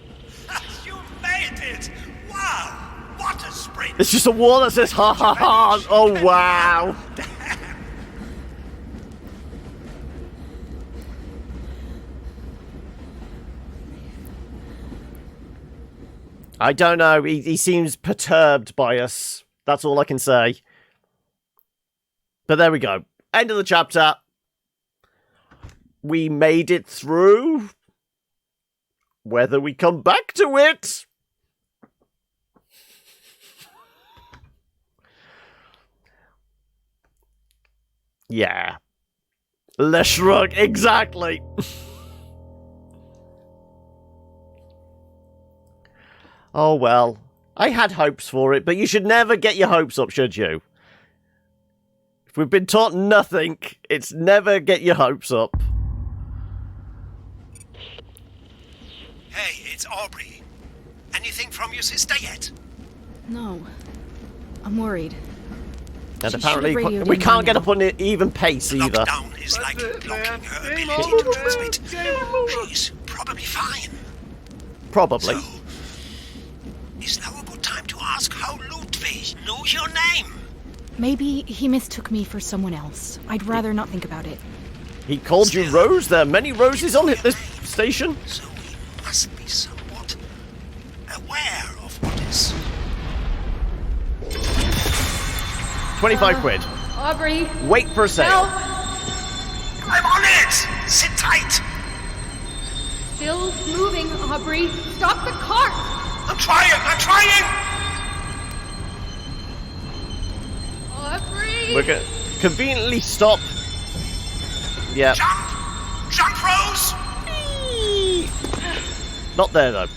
You made it! Wow! What a sprint! It's just a wall that says ha ha ha. Oh wow. I don't know. He seems perturbed by us. That's all I can say. But there we go. End of the chapter. We made it through. Whether we come back to it... Yeah. Le shrug, exactly. Oh well. I had hopes for it, but you should never get your hopes up, should you? If we've been taught nothing, it's never get your hopes up. Hey, it's Aubrey. Anything from your sister yet? No. I'm worried. And She apparently should've radioed we in can't by get now. up on an even pace either. Lockdown is like blocking her Game ability over, to transmit. Game over. She's probably fine. Probably. So, is now a good time to ask how Ludwig knew your name? Maybe he mistook me for someone else. I'd rather not think about it. He called you Rose. There are many roses on this station. So we must be somewhat aware of what is. 25 quid. Aubrey! Wait for a sale. I'm on it! Sit tight! Still moving, Aubrey! Stop the car! I'm trying! Aubrey! We're gonna conveniently stop. Yeah. Jump, Rose! Not there though.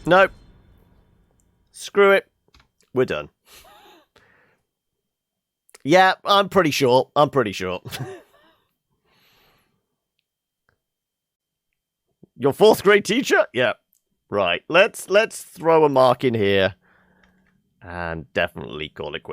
Nope. Screw it. We're done. Yeah, I'm pretty sure. Your 4th grade teacher? Yeah. Right. Let's throw a mark in here. And definitely call it quits.